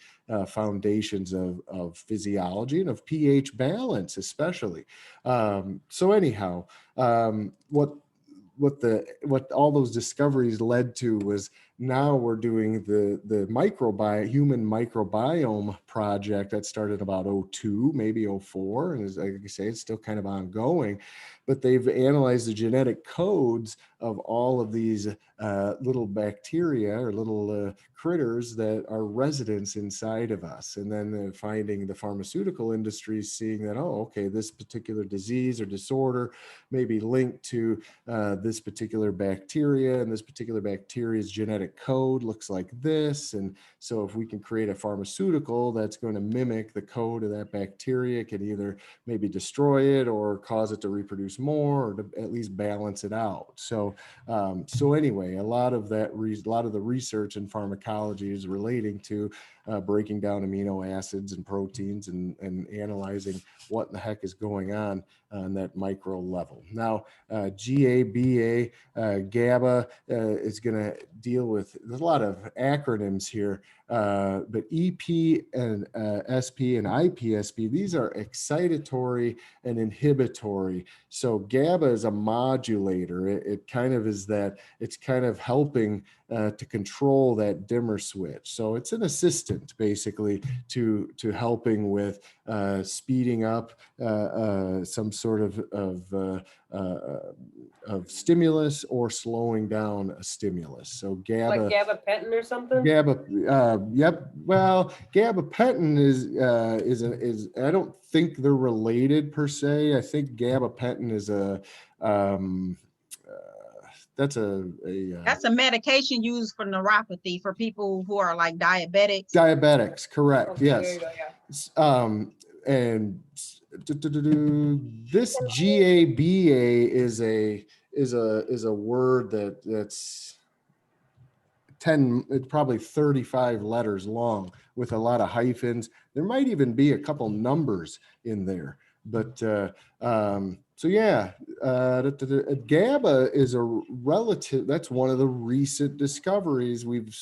foundations of physiology and of pH balance, especially. So anyhow, what all those discoveries led to was now we're doing the human microbiome project that started about 02, maybe 04. And as I say, it's still kind of ongoing, but they've analyzed the genetic codes of all of these little bacteria or little critters that are residents inside of us. And then finding the pharmaceutical industry seeing that, oh, okay, this particular disease or disorder may be linked to this particular bacteria, and this particular bacteria's genetic code looks like this. And so if we can create a pharmaceutical that's going to mimic the code of that bacteria, it can either maybe destroy it or cause it to reproduce more, or to at least balance it out. So anyway, a lot of the research in pharmacology is relating to breaking down amino acids and proteins and analyzing what the heck is going on that micro level. Now, GABA, GABA is going to deal with, there's a lot of acronyms here, but EP and SP and IPSP, these are excitatory and inhibitory. So GABA is a modulator. It kind of is that, it's kind of helping to control that dimmer switch. So it's an assistant basically to helping with speeding up some sort of stimulus or slowing down a stimulus. So GABA, like gabapentin or something. Yep. Well, gabapentin is I don't think they're related per se. I think gabapentin is that's Diabetics, correct? Okay, Yes. there you go, yeah. And this GABA is a word that's it's probably 35 letters long with a lot of hyphens. There might even be a couple numbers in there, but so yeah, GABA is a relative, that's one of the recent discoveries. We've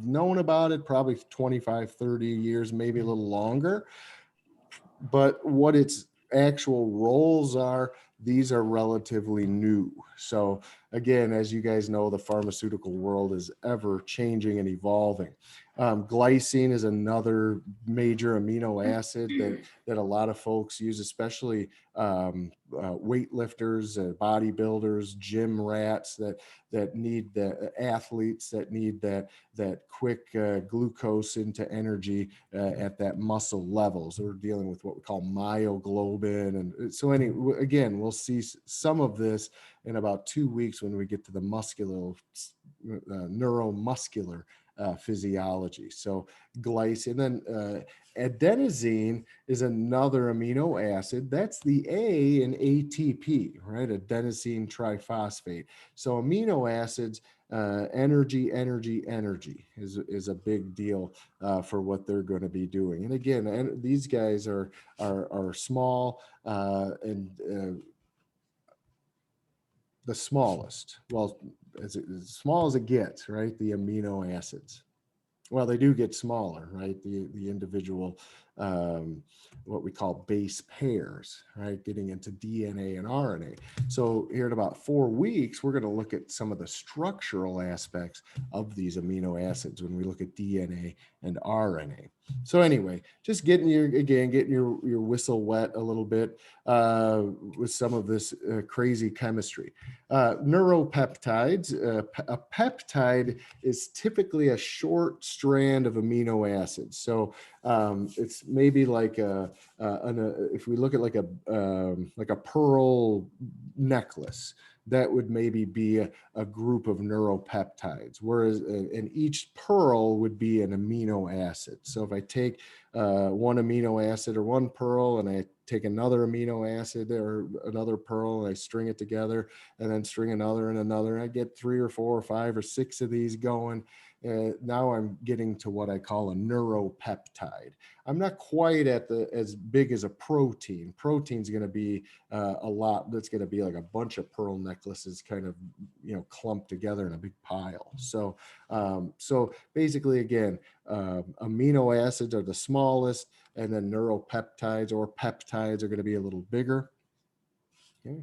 known about it probably 25, 30 years, maybe a little longer, but what its actual roles are, these are relatively new. So again, as you guys know, the pharmaceutical world is ever changing and evolving. Glycine is another major amino acid that a lot of folks use, especially weightlifters, bodybuilders, gym rats that need the athletes that need that quick glucose into energy at that muscle level. So we're dealing with what we call myoglobin. And so again, we'll see some of this in about 2 weeks when we get to the neuromuscular physiology. So glycine, then adenosine is another amino acid. That's the A in ATP, right? Adenosine triphosphate. So amino acids, energy is a big deal for what they're going to be doing. And again, these guys are small and the smallest, well, as small as it gets, right? The amino acids. Well, they do get smaller, right? The individual, what we call base pairs, right? Getting into DNA and RNA. So here in about 4 weeks, we're going to look at some of the structural aspects of these amino acids when we look at DNA and RNA. So anyway, just getting your whistle wet a little bit with some of this crazy chemistry. Neuropeptides, a peptide is typically a short strand of amino acids. So it's maybe like if we look at like a pearl necklace, that would maybe be a group of neuropeptides, whereas and each pearl would be an amino acid. So if I take one amino acid or one pearl and I take another amino acid or another pearl and I string it together and then string another and another, and I get 3 or 4 or 5 or 6 of these going, now I'm getting to what I call a neuropeptide. I'm not quite at as big as a protein. Protein's going to be a lot. That's going to be like a bunch of pearl necklaces kind of, clumped together in a big pile. So, so basically, again, amino acids are the smallest, and then neuropeptides or peptides are going to be a little bigger. Okay.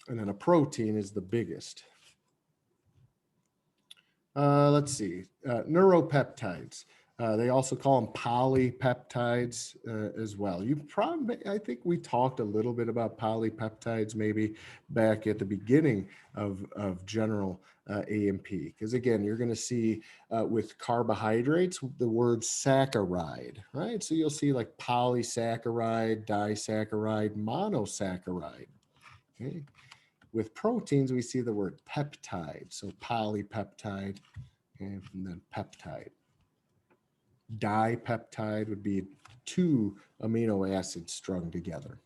And then a protein is the biggest. Let's see, neuropeptides. They also call them polypeptides as well. I think we talked a little bit about polypeptides maybe back at the beginning of general A&P, because again, you're going to see with carbohydrates the word saccharide, right? So you'll see like polysaccharide, disaccharide, monosaccharide. Okay. With proteins, we see the word peptide. So polypeptide, and then peptide. Dipeptide would be 2 amino acids strung together.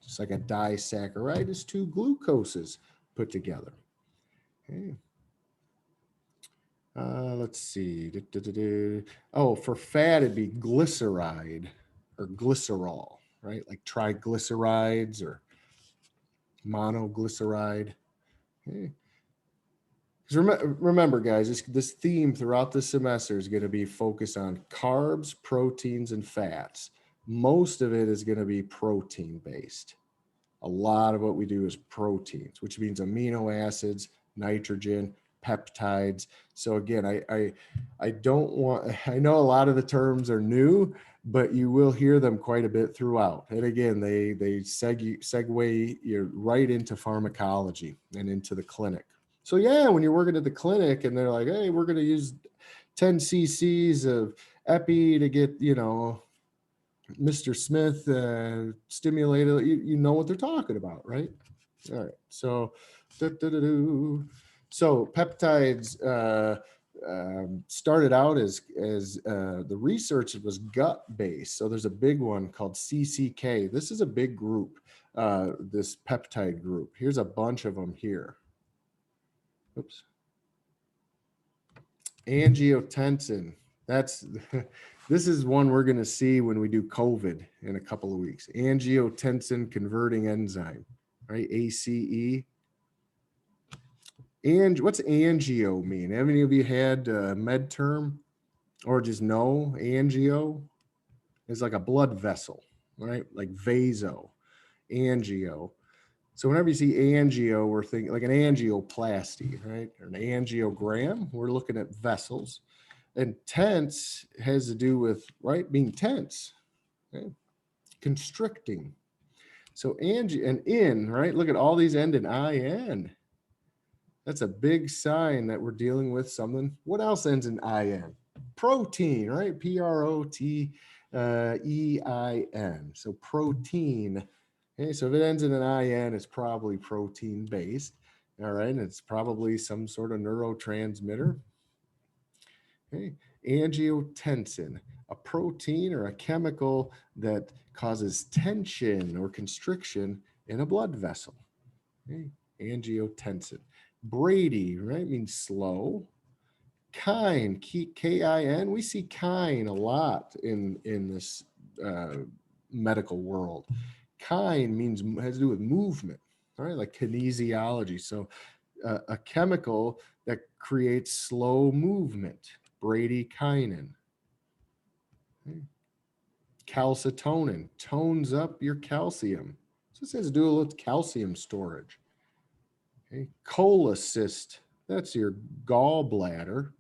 Just like a disaccharide is 2 glucoses put together. Okay. Let's see. Oh, for fat, it'd be glyceride or glycerol, right? Like triglycerides or monoglyceride. Okay. Remember, guys, this theme throughout the semester is going to be focused on carbs, proteins, and fats. Most of it is going to be protein based. A lot of what we do is proteins, which means amino acids, nitrogen, peptides. So again, I don't want, I know a lot of the terms are new, but you will hear them quite a bit throughout. And again, they segue you right into pharmacology and into the clinic. So yeah, when you're working at the clinic and they're like, hey, we're going to use 10 cc's of epi to get, Mr. Smith stimulated, you know what they're talking about, right? All right. So, so peptides started out as the research was gut based. So there's a big one called CCK. This is a big group, this peptide group. Here's a bunch of them here. Oops. Angiotensin. This is one we're going to see when we do COVID in a couple of weeks. Angiotensin converting enzyme, right? ACE. And what's angio mean? Have any of you had a med term or just know angio? It's like a blood vessel, right? Like vaso, angio. So whenever you see angio, we're thinking like an angioplasty, right? Or an angiogram, we're looking at vessels. And tense has to do with, right, being tense, okay? Constricting. So right? Look at all these end in IN. That's a big sign that we're dealing with something. What else ends in IN? Protein, right? PROTEIN. So protein. Okay, so if it ends in an IN, it's probably protein based. All right, and it's probably some sort of neurotransmitter. Okay. Angiotensin, a protein or a chemical that causes tension or constriction in a blood vessel. Okay. Angiotensin. Brady, right, means slow. Kine, K-I-N, we see kine a lot in this medical world. Kine has to do with movement, all right, like kinesiology. So a chemical that creates slow movement. Bradykinin. Okay. Calcitonin tones up your calcium. So this has to do with calcium storage. Okay. Cholecyst, that's your gallbladder.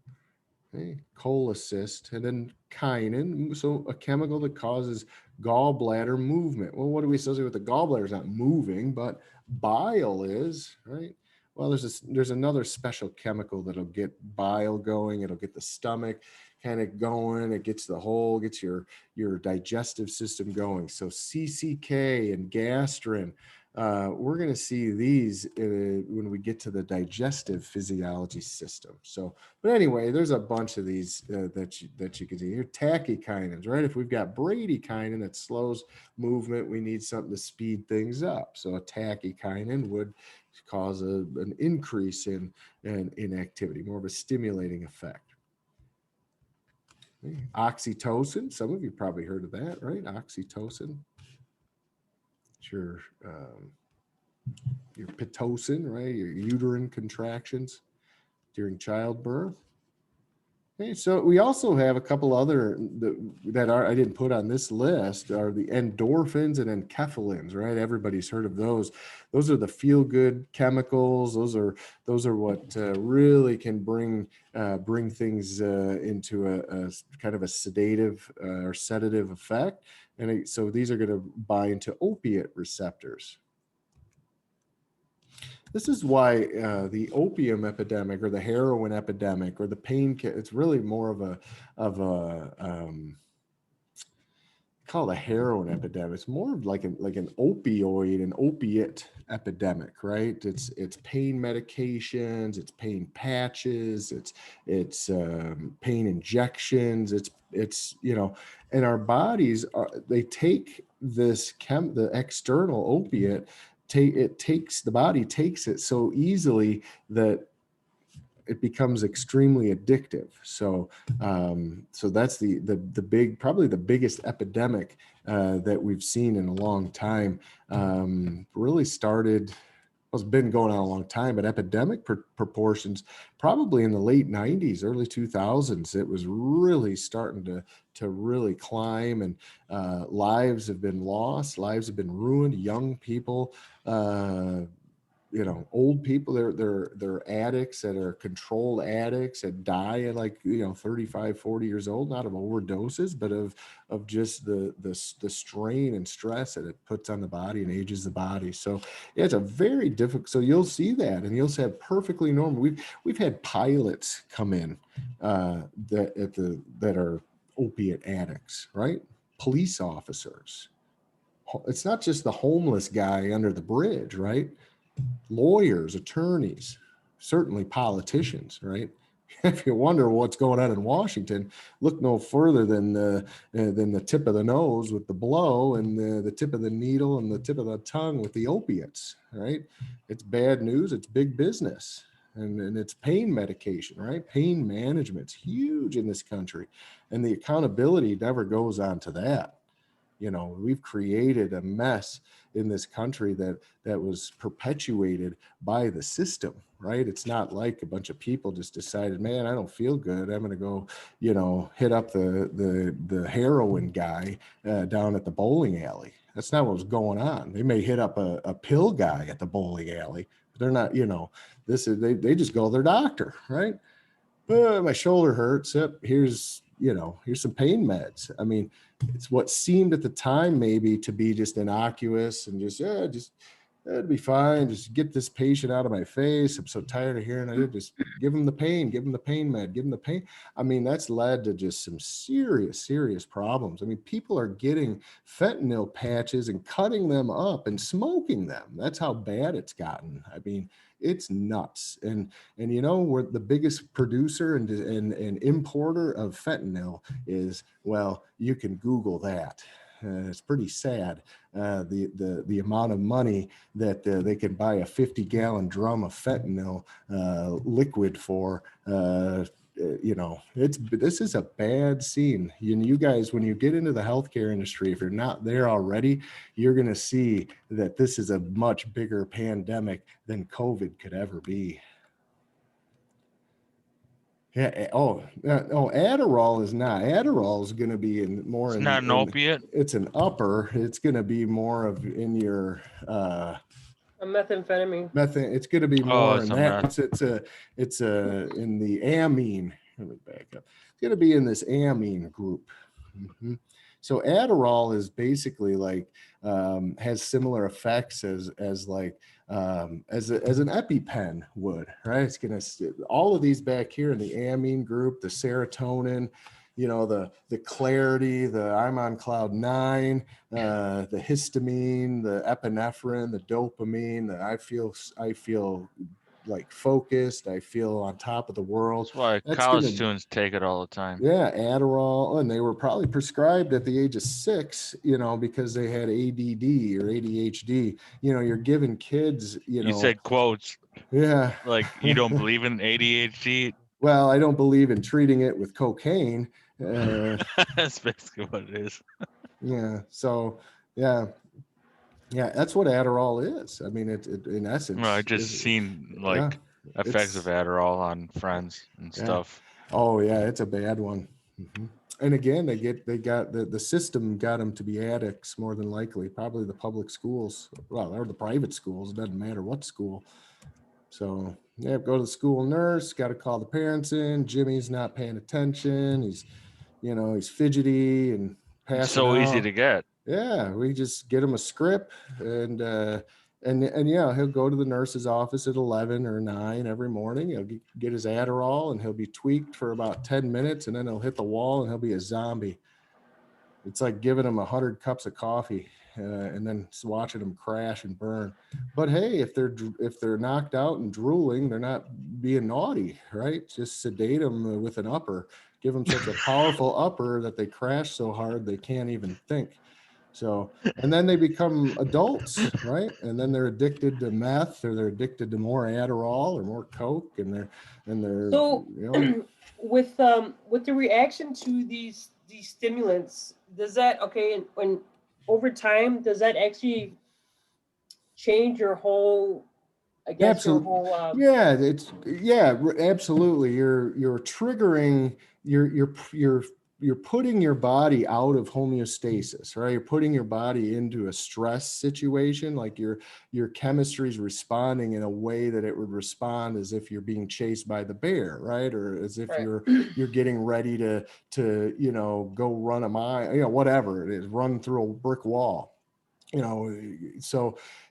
Okay. Cholecyst, and then kinin, so a chemical that causes gallbladder movement. Well, what do we associate with the gallbladder? It's not moving, but bile is, right? Well, there's another special chemical that'll get bile going. It'll get the stomach kind of going. It gets gets your digestive system going. So CCK and gastrin, we're going to see these when we get to the digestive physiology system. So, but anyway, there's a bunch of these that you can see here. Tachykinins, right? If we've got bradykinin that slows movement, we need something to speed things up. So a tachykinin would cause an increase in activity, more of a stimulating effect. Oxytocin, some of you probably heard of that, right? Oxytocin. It's your Pitocin, right? Your uterine contractions during childbirth. Okay, so we also have a couple other that are I didn't put on this list are the endorphins and enkephalins, right? Everybody's heard of those. Those are the feel-good chemicals. Those are what really can bring things into a kind of a sedative or sedative effect. And so these are going to bind to opiate receptors. This is why the opium epidemic or the heroin epidemic or the pain, it's really more of a called a heroin epidemic. It's more of like an opioid, an opiate epidemic, right? It's pain medications, it's pain patches, it's pain injections, it's and our bodies they take this the external opiate. The body takes it so easily that it becomes extremely addictive. So that's the big, probably the biggest epidemic that we've seen in a long time. Really started, well, it's been going on a long time, but epidemic proportions probably in the late 90s, early 2000s. It was really starting to really climb, and lives have been lost, lives have been ruined. Young people, old people, they're addicts that are controlled addicts that die at 35, 40 years old, not of overdoses, but of just the strain and stress that it puts on the body and ages the body. So yeah, it's a very difficult, so you'll see that, and you'll have perfectly normal. We've had pilots come in that are opiate addicts, right? Police officers. It's not just the homeless guy under the bridge, right? Lawyers, attorneys, certainly politicians, right? If you wonder what's going on in Washington, look no further than the tip of the nose with the blow, and the tip of the needle and the tip of the tongue with the opiates, right? It's bad news. It's big business. And it's pain medication, right? Pain management's huge in this country, and the accountability never goes on to that. We've created a mess in this country that was perpetuated by the system, right? It's not like a bunch of people just decided, man, I don't feel good, I'm going to go, hit up the heroin guy down at the bowling alley. That's not what was going on. They may hit up a pill guy at the bowling alley, but they're not, they just go to their doctor, right? My shoulder hurts. Yep, here's some pain meds. I mean, it's what seemed at the time maybe to be just innocuous and just it'd be fine. Just get this patient out of my face. I'm so tired of hearing it. Just give him the pain med, give him the pain. I mean, that's led to just some serious problems. I mean, people are getting fentanyl patches and cutting them up and smoking them. That's how bad it's gotten. I mean, it's nuts. And we're the biggest producer and importer of fentanyl is, well, you can Google that. It's pretty sad, the amount of money that they can buy a 50-gallon drum of fentanyl liquid for. This is a bad scene. You guys, when you get into the healthcare industry, if you're not there already, you're going to see that this is a much bigger pandemic than COVID could ever be. Yeah. Adderall is not. Adderall is going to be more. It's not an opiate. It's an upper. It's going to be more of in your. A methamphetamine. It's going to be more in that. It's in the amine. Let me back up. It's going to be in this amine group. Mm-hmm. So Adderall is basically has similar effects as an EpiPen would, right? It's going to, all of these back here in the amine group, the serotonin, the clarity, the I'm on cloud 9, the histamine, the epinephrine, the dopamine, the I feel like focused, I feel on top of the world. That's why college students take it all the time. Yeah, Adderall, and they were probably prescribed at the age of 6, because they had ADD or ADHD. You're giving kids, You said quotes. Yeah. Like, you don't believe in ADHD? Well, I don't believe in treating it with cocaine. That's basically what it is. Yeah. So, yeah. Yeah, that's what Adderall is. I mean, it in essence. Well, I just seen like effects of Adderall on friends and stuff. Oh yeah, it's a bad one. Mm-hmm. And again, they got the system got them to be addicts more than likely. Probably the public schools, well, or the private schools. It doesn't matter what school. So yeah, go to the school nurse. Got to call the parents in. Jimmy's not paying attention. He's fidgety and passing It's so easy out. to get. Yeah, we just get him a script and yeah, he'll go to the nurse's office at 11 or 9 every morning. He'll get his Adderall and he'll be tweaked for about 10 minutes and then he'll hit the wall and he'll be a zombie. It's like giving him 100 cups of coffee and then watching him crash and burn. But hey, if they're knocked out and drooling, they're not being naughty, right? Just sedate them with an upper. Give them such a powerful upper that they crash so hard they can't even think. So, and then they become adults, right? And then they're addicted to meth, or they're addicted to more Adderall or more Coke, and they're so with the reaction to these stimulants, does that when over time does that actually change your whole? I guess absolutely. Your whole, absolutely. You're triggering you're putting your body out of homeostasis, right? You're putting your body into a stress situation, like your chemistry is responding in a way that it would respond as if you're being chased by the bear, right? Or as if you're getting ready to go run a mile, whatever it is, run through a brick wall.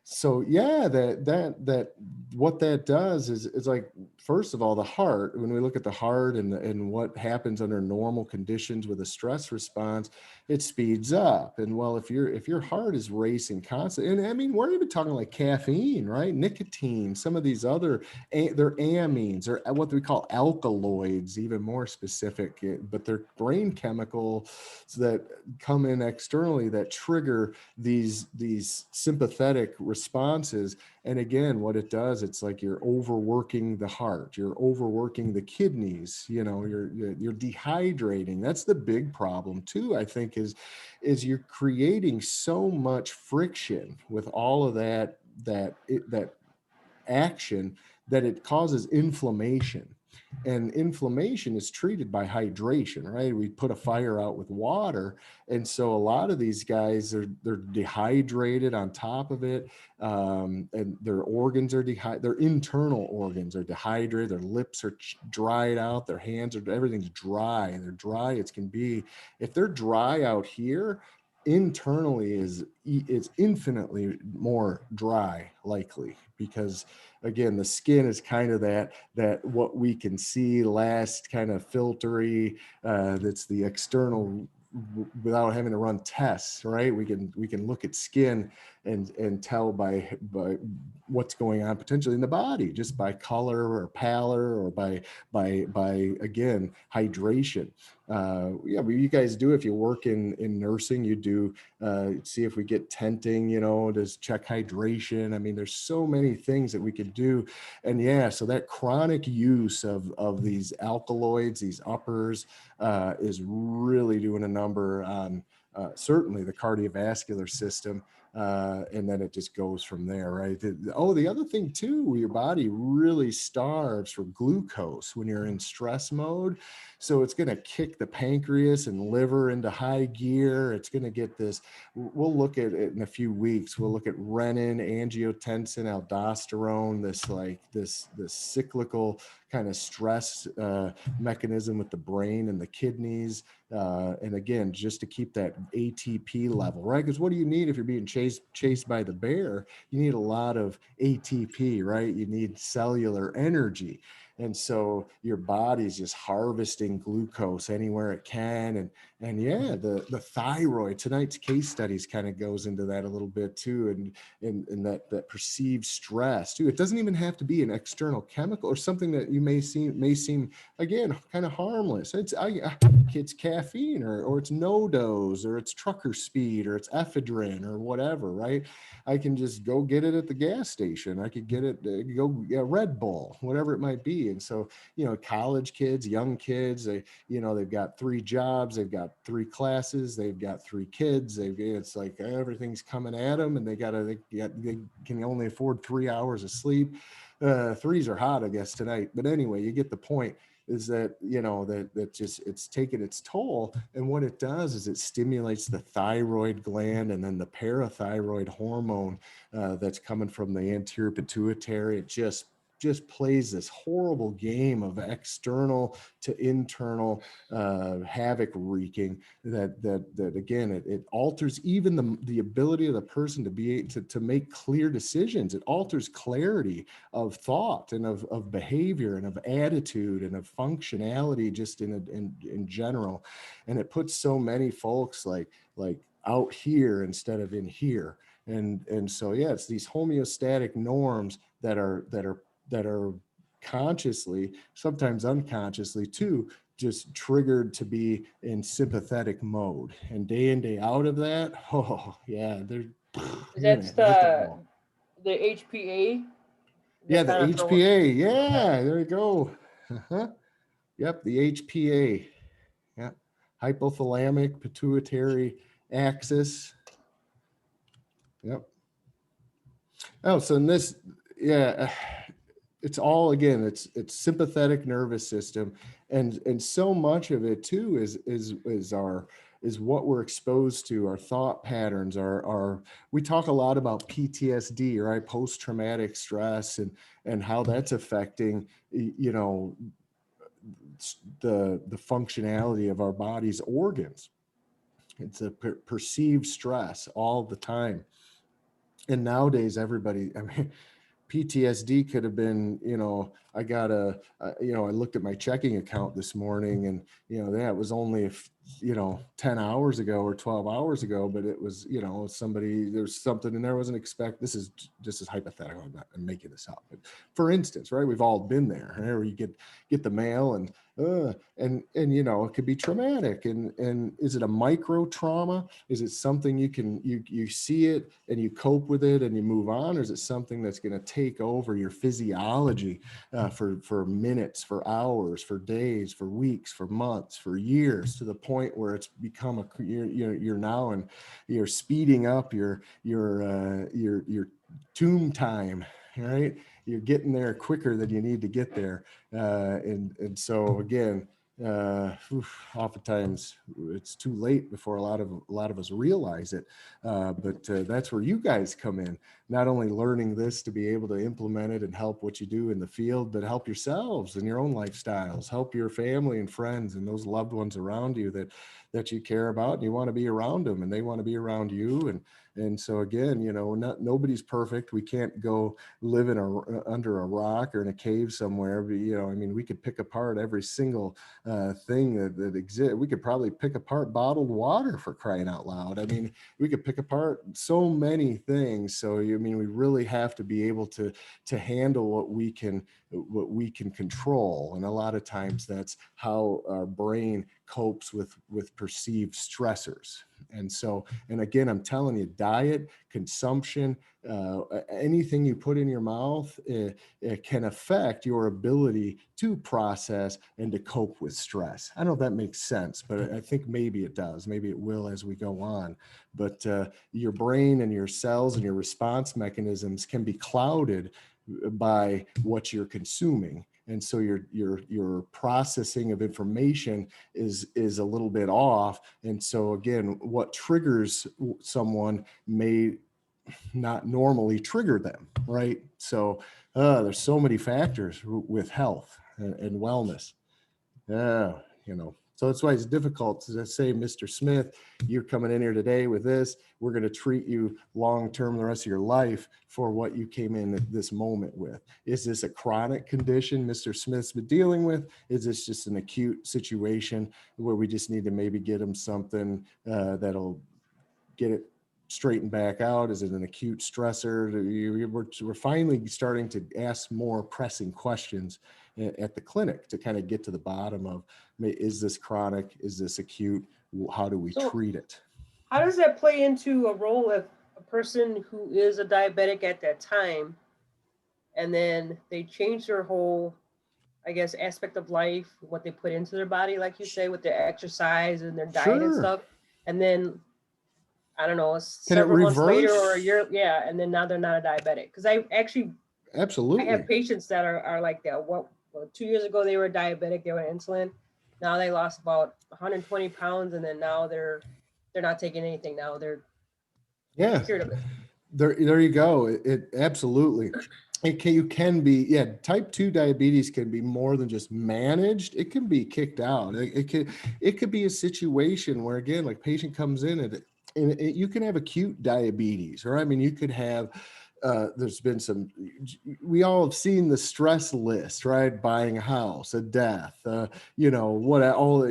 So yeah, that what that does is like, first of all, the heart, when we look at the heart and what happens under normal conditions with a stress response, it speeds up. And well, if your heart is racing constantly, and I mean, we're even talking like caffeine, right? Nicotine, some of these other, they're amines or what we call alkaloids, even more specific, but they're brain chemicals that come in externally that trigger these sympathetic responses. And again, what it does, it's like you're overworking the heart, you're overworking the kidneys, you're dehydrating. That's the big problem too, I think, is you're creating so much friction with all of that action that it causes inflammation. And inflammation is treated by hydration, right? We put a fire out with water. And so a lot of these guys, they're dehydrated on top of it. And their organs are their internal organs are dehydrated. Their lips are dried out. Their hands everything's dry. They're dry as can be. If they're dry out here, internally it's infinitely more dry, likely, because again, the skin is kind of that what we can see last kind of filtery, that's the external, without having to run tests, right? We can look at skin and tell by what's going on potentially in the body, just by color or pallor or by again, hydration. You guys do, if you work in nursing, you do see if we get tenting, to check hydration. I mean, there's so many things that we could do. And so that chronic use of these alkaloids, these uppers, is really doing a number on certainly the cardiovascular system. And then it just goes from there, right? The other thing too, your body really starves for glucose when you're in stress mode. So it's going to kick the pancreas and liver into high gear. It's going to get this, we'll look at it in a few weeks. We'll look at renin, angiotensin, aldosterone, this cyclical kind of stress mechanism with the brain and the kidneys. And again, just to keep that ATP level, right? Because what do you need if you're being chased by the bear? You need a lot of ATP, right? You need cellular energy. And so your body's just harvesting glucose anywhere it can. And the thyroid, tonight's case studies kind of goes into that a little bit too. And that perceived stress too. It doesn't even have to be an external chemical or something that you may seem again, kind of harmless. It's caffeine or it's no-dose or it's trucker speed or it's ephedrine or whatever, right? I can just go get it at the gas station. I could get it, Red Bull, whatever it might be. And so, college kids, young kids, they've got 3 jobs, they've got 3 classes, they've got 3 kids. It's like everything's coming at them, and they can only afford 3 hours of sleep. 3s are hot, I guess, tonight. But anyway, you get the point. Is that that just it's taken its toll, and what it does is it stimulates the thyroid gland and then the parathyroid hormone that's coming from the anterior pituitary. It just plays this horrible game of external to internal havoc wreaking that again it alters even the ability of the person to be to make clear decisions. It alters clarity of thought and of behavior and of attitude and of functionality just in general. And it puts so many folks like out here instead of in here. And so it's these homeostatic norms that are consciously, sometimes unconsciously too, just triggered to be in sympathetic mode. And day in, day out of that, that's the HPA. Yeah, the HPA. Yeah, there you go. Uh-huh. Yep, the HPA. Yeah, hypothalamic pituitary axis. Yep. Oh, so in this, it's all, again, it's sympathetic nervous system, and so much of it too is what we're exposed to, our thought patterns, we talk a lot about PTSD, right? Post-traumatic stress, and how that's affecting, the functionality of our body's organs. It's a perceived stress all the time. And nowadays, everybody, PTSD could have been, I looked at my checking account this morning, and, that was only, 10 hours ago or 12 hours ago, but it was, there's something in there I wasn't expect. This is hypothetical. I'm making this up. But for instance, right, we've all been there, right, where you get the mail and it could be traumatic. And is it a micro trauma? Is it something you see it and you cope with it and you move on? Or is it something that's going to take over your physiology for minutes, for hours, for days, for weeks, for months, for years, to the point where it's become you're now, and you're speeding up your tomb time, right? You're getting there quicker than you need to get there. And so again, oftentimes it's too late before a lot of us realize it. But that's where you guys come in, not only learning this to be able to implement it and help what you do in the field, but help yourselves and your own lifestyles, help your family and friends and those loved ones around you that you care about, and you want to be around them and they want to be around you. And so again, nobody's perfect. We can't go live under a rock or in a cave somewhere. But, we could pick apart every single thing that exists. We could probably pick apart bottled water, for crying out loud. We could pick apart so many things. So, we really have to be able to handle what we can control. And a lot of times that's how our brain copes with perceived stressors. And again, I'm telling you, diet, consumption, anything you put in your mouth, it can affect your ability to process and to cope with stress. I don't know if that makes sense, but I think maybe it does. Maybe it will as we go on. But your brain and your cells and your response mechanisms can be clouded by what you're consuming. And so your processing of information is a little bit off. And so again, what triggers someone may not normally trigger them, right? So there's so many factors with health and wellness. So that's why it's difficult to say, Mr. Smith, you're coming in here today with this. We're going to treat you long-term the rest of your life for what you came in at this moment with. Is this a chronic condition Mr. Smith's been dealing with? Is this just an acute situation where we just need to maybe get him something that'll get it straightened back out? Is it an acute stressor? We're finally starting to ask more pressing questions at the clinic to kind of get to the bottom of, is this chronic? Is this acute? How do we treat it? How does that play into a role of a person who is a diabetic at that time, and then they change their whole I guess, aspect of life, what they put into their body, like you say, with their exercise and their diet and stuff. And then, I don't know, several months later or a year, yeah, and then now they're not a diabetic. Because I actually, absolutely, I have patients that are like that. Well, 2 years ago they were diabetic, they were on insulin. Now they lost about 120 pounds, and then now they're not taking anything. Now they're cured of it. There you go. It absolutely. You can be, type 2 diabetes can be more than just managed. It can be kicked out. It could be a situation where, again, like patient comes in and you can have acute diabetes, or I mean, you could have, there's been we all have seen the stress list, right? Buying a house, a death,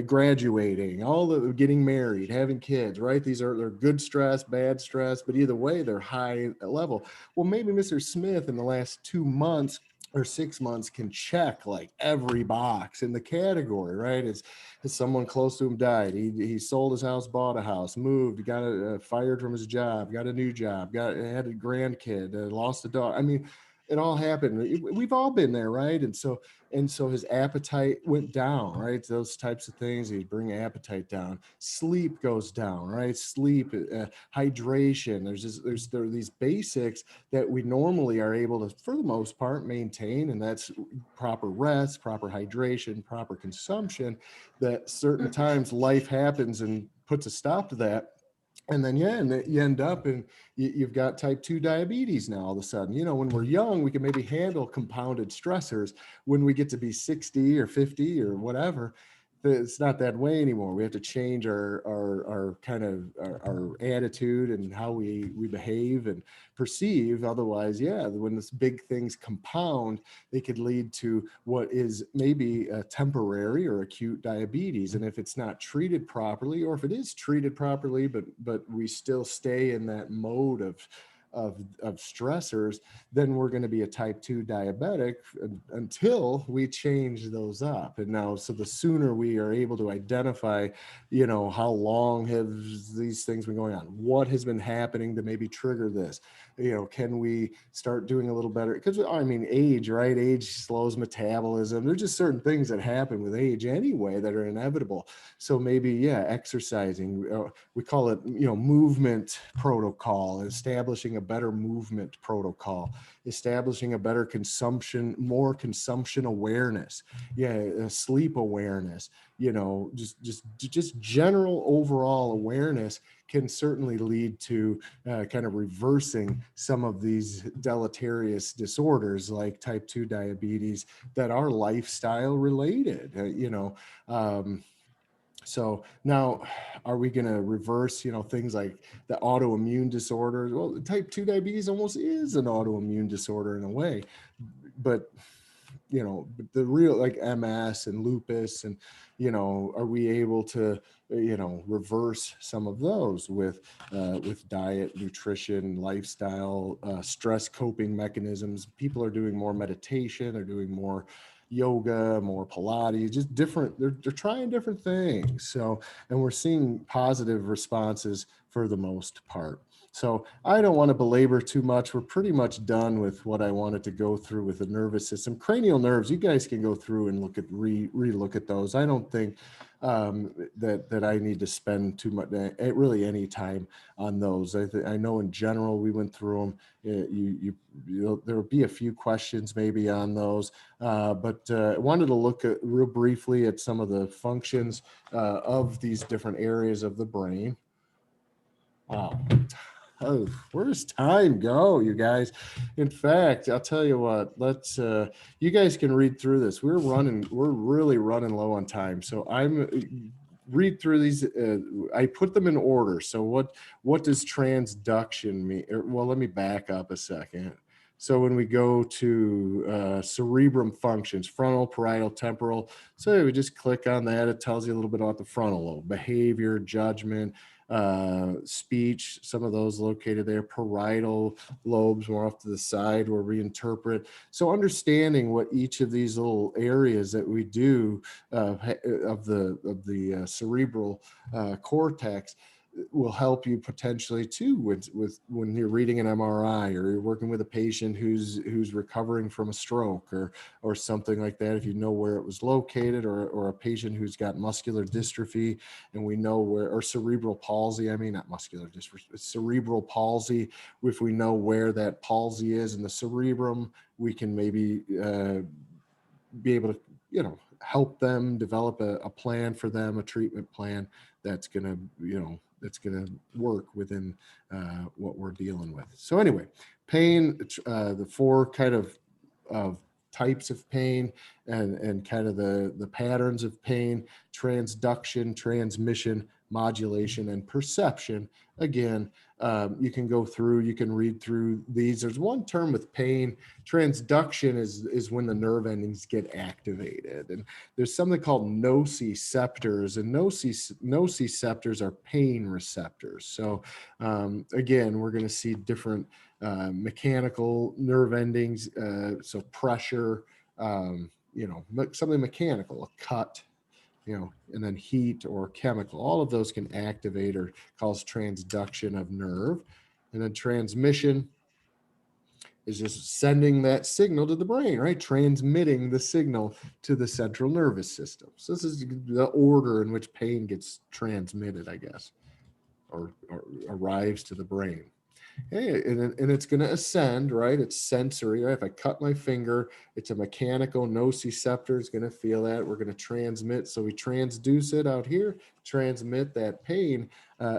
graduating, all the getting married, having kids, right? They're good stress, bad stress, but either way, they're high level. Well, maybe Mr. Smith in the last 2 months or 6 months can check like every box in the category, right? It's someone close to him died. He sold his house, bought a house, moved, got fired from his job, got a new job, had a grandkid, lost a dog. I mean, it all happened. We've all been there, right? And so his appetite went down, right? Those types of things, they bring appetite down. Sleep goes down, right? Sleep, hydration. There are these basics that we normally are able to, for the most part, maintain, and that's proper rest, proper hydration, proper consumption. That certain times life happens and puts a stop to that. And then, you end up and you've got type 2 diabetes now all of a sudden. When we're young, we can maybe handle compounded stressors. When we get to be 60 or 50 or whatever, it's not that way anymore. We have to change our kind of our attitude and how we behave and perceive. Otherwise, when this big things compound, they could lead to what is maybe a temporary or acute diabetes. And if it's not treated properly, or if it is treated properly, but we still stay in that mode of stressors, then we're going to be a type 2 diabetic until we change those up. And now, so the sooner we are able to identify, how long have these things been going on? What has been happening to maybe trigger this? Can we start doing a little better? Because I mean, age, right? Age slows metabolism. There's just certain things that happen with age anyway that are inevitable. So maybe, exercising, we call it, movement protocol, establishing a better movement protocol, establishing a better more consumption awareness, sleep awareness, just general overall awareness can certainly lead to kind of reversing some of these deleterious disorders like type 2 diabetes that are lifestyle related, So now, are we going to reverse, things like the autoimmune disorders? Well, type 2 diabetes almost is an autoimmune disorder in a way, but the real, like MS and lupus and, are we able to, reverse some of those with diet, nutrition, lifestyle, stress coping mechanisms? People are doing more meditation, they're doing more yoga, more Pilates, just different, they're trying different things. So, and we're seeing positive responses for the most part. So I don't want to belabor too much. We're pretty much done with what I wanted to go through with the nervous system. Cranial nerves, you guys can go through and re-look at those. I don't think that I need to spend too much, really any time on those. I know in general we went through them. There will be a few questions maybe on those, but I wanted to look at real briefly at some of the functions of these different areas of the brain. Wow. Oh, where's time go, you guys? In fact, I'll tell you what, let's, you guys can read through this. We're really running low on time. So read through these. I put them in order. So what does transduction mean? Well, let me back up a second. So when we go to cerebrum functions, frontal, parietal, temporal, so we just click on that. It tells you a little bit about the frontal lobe, behavior, judgment, speech, some of those located there, parietal lobes more off to the side where we interpret. So understanding what each of these little areas that we do of the cerebral cortex will help you potentially too with when you're reading an MRI, or you're working with a patient who's recovering from a stroke or something like that. If you know where it was located, or a patient who's got muscular dystrophy and we know where, or cerebral palsy, I mean, not muscular dystrophy, cerebral palsy. If we know where that palsy is in the cerebrum, we can maybe be able to, you know, help them develop a plan for them, a treatment plan that's going to, you know, that's going to work within what we're dealing with. So anyway, pain, the four kind of types of pain and kind of the patterns of pain: transduction, transmission, modulation, and perception. Again, you can go through, you can read through these. There's one term with pain. Transduction is when the nerve endings get activated. And there's something called nociceptors, and nociceptors are pain receptors. So again, we're going to see different mechanical nerve endings. So pressure, you know, something mechanical, a cut, you know, and then heat or chemical. All of those can activate or cause transduction of nerve. And then transmission is just sending that signal to the brain, right? Transmitting the signal to the central nervous system. So this is the order in which pain gets transmitted, I guess, or arrives to the brain. Hey, and it's going to ascend, right? It's sensory, right? If I cut my finger, it's a mechanical nociceptor. It's going to feel that. We're going to transmit. So we transduce it out here, transmit that pain.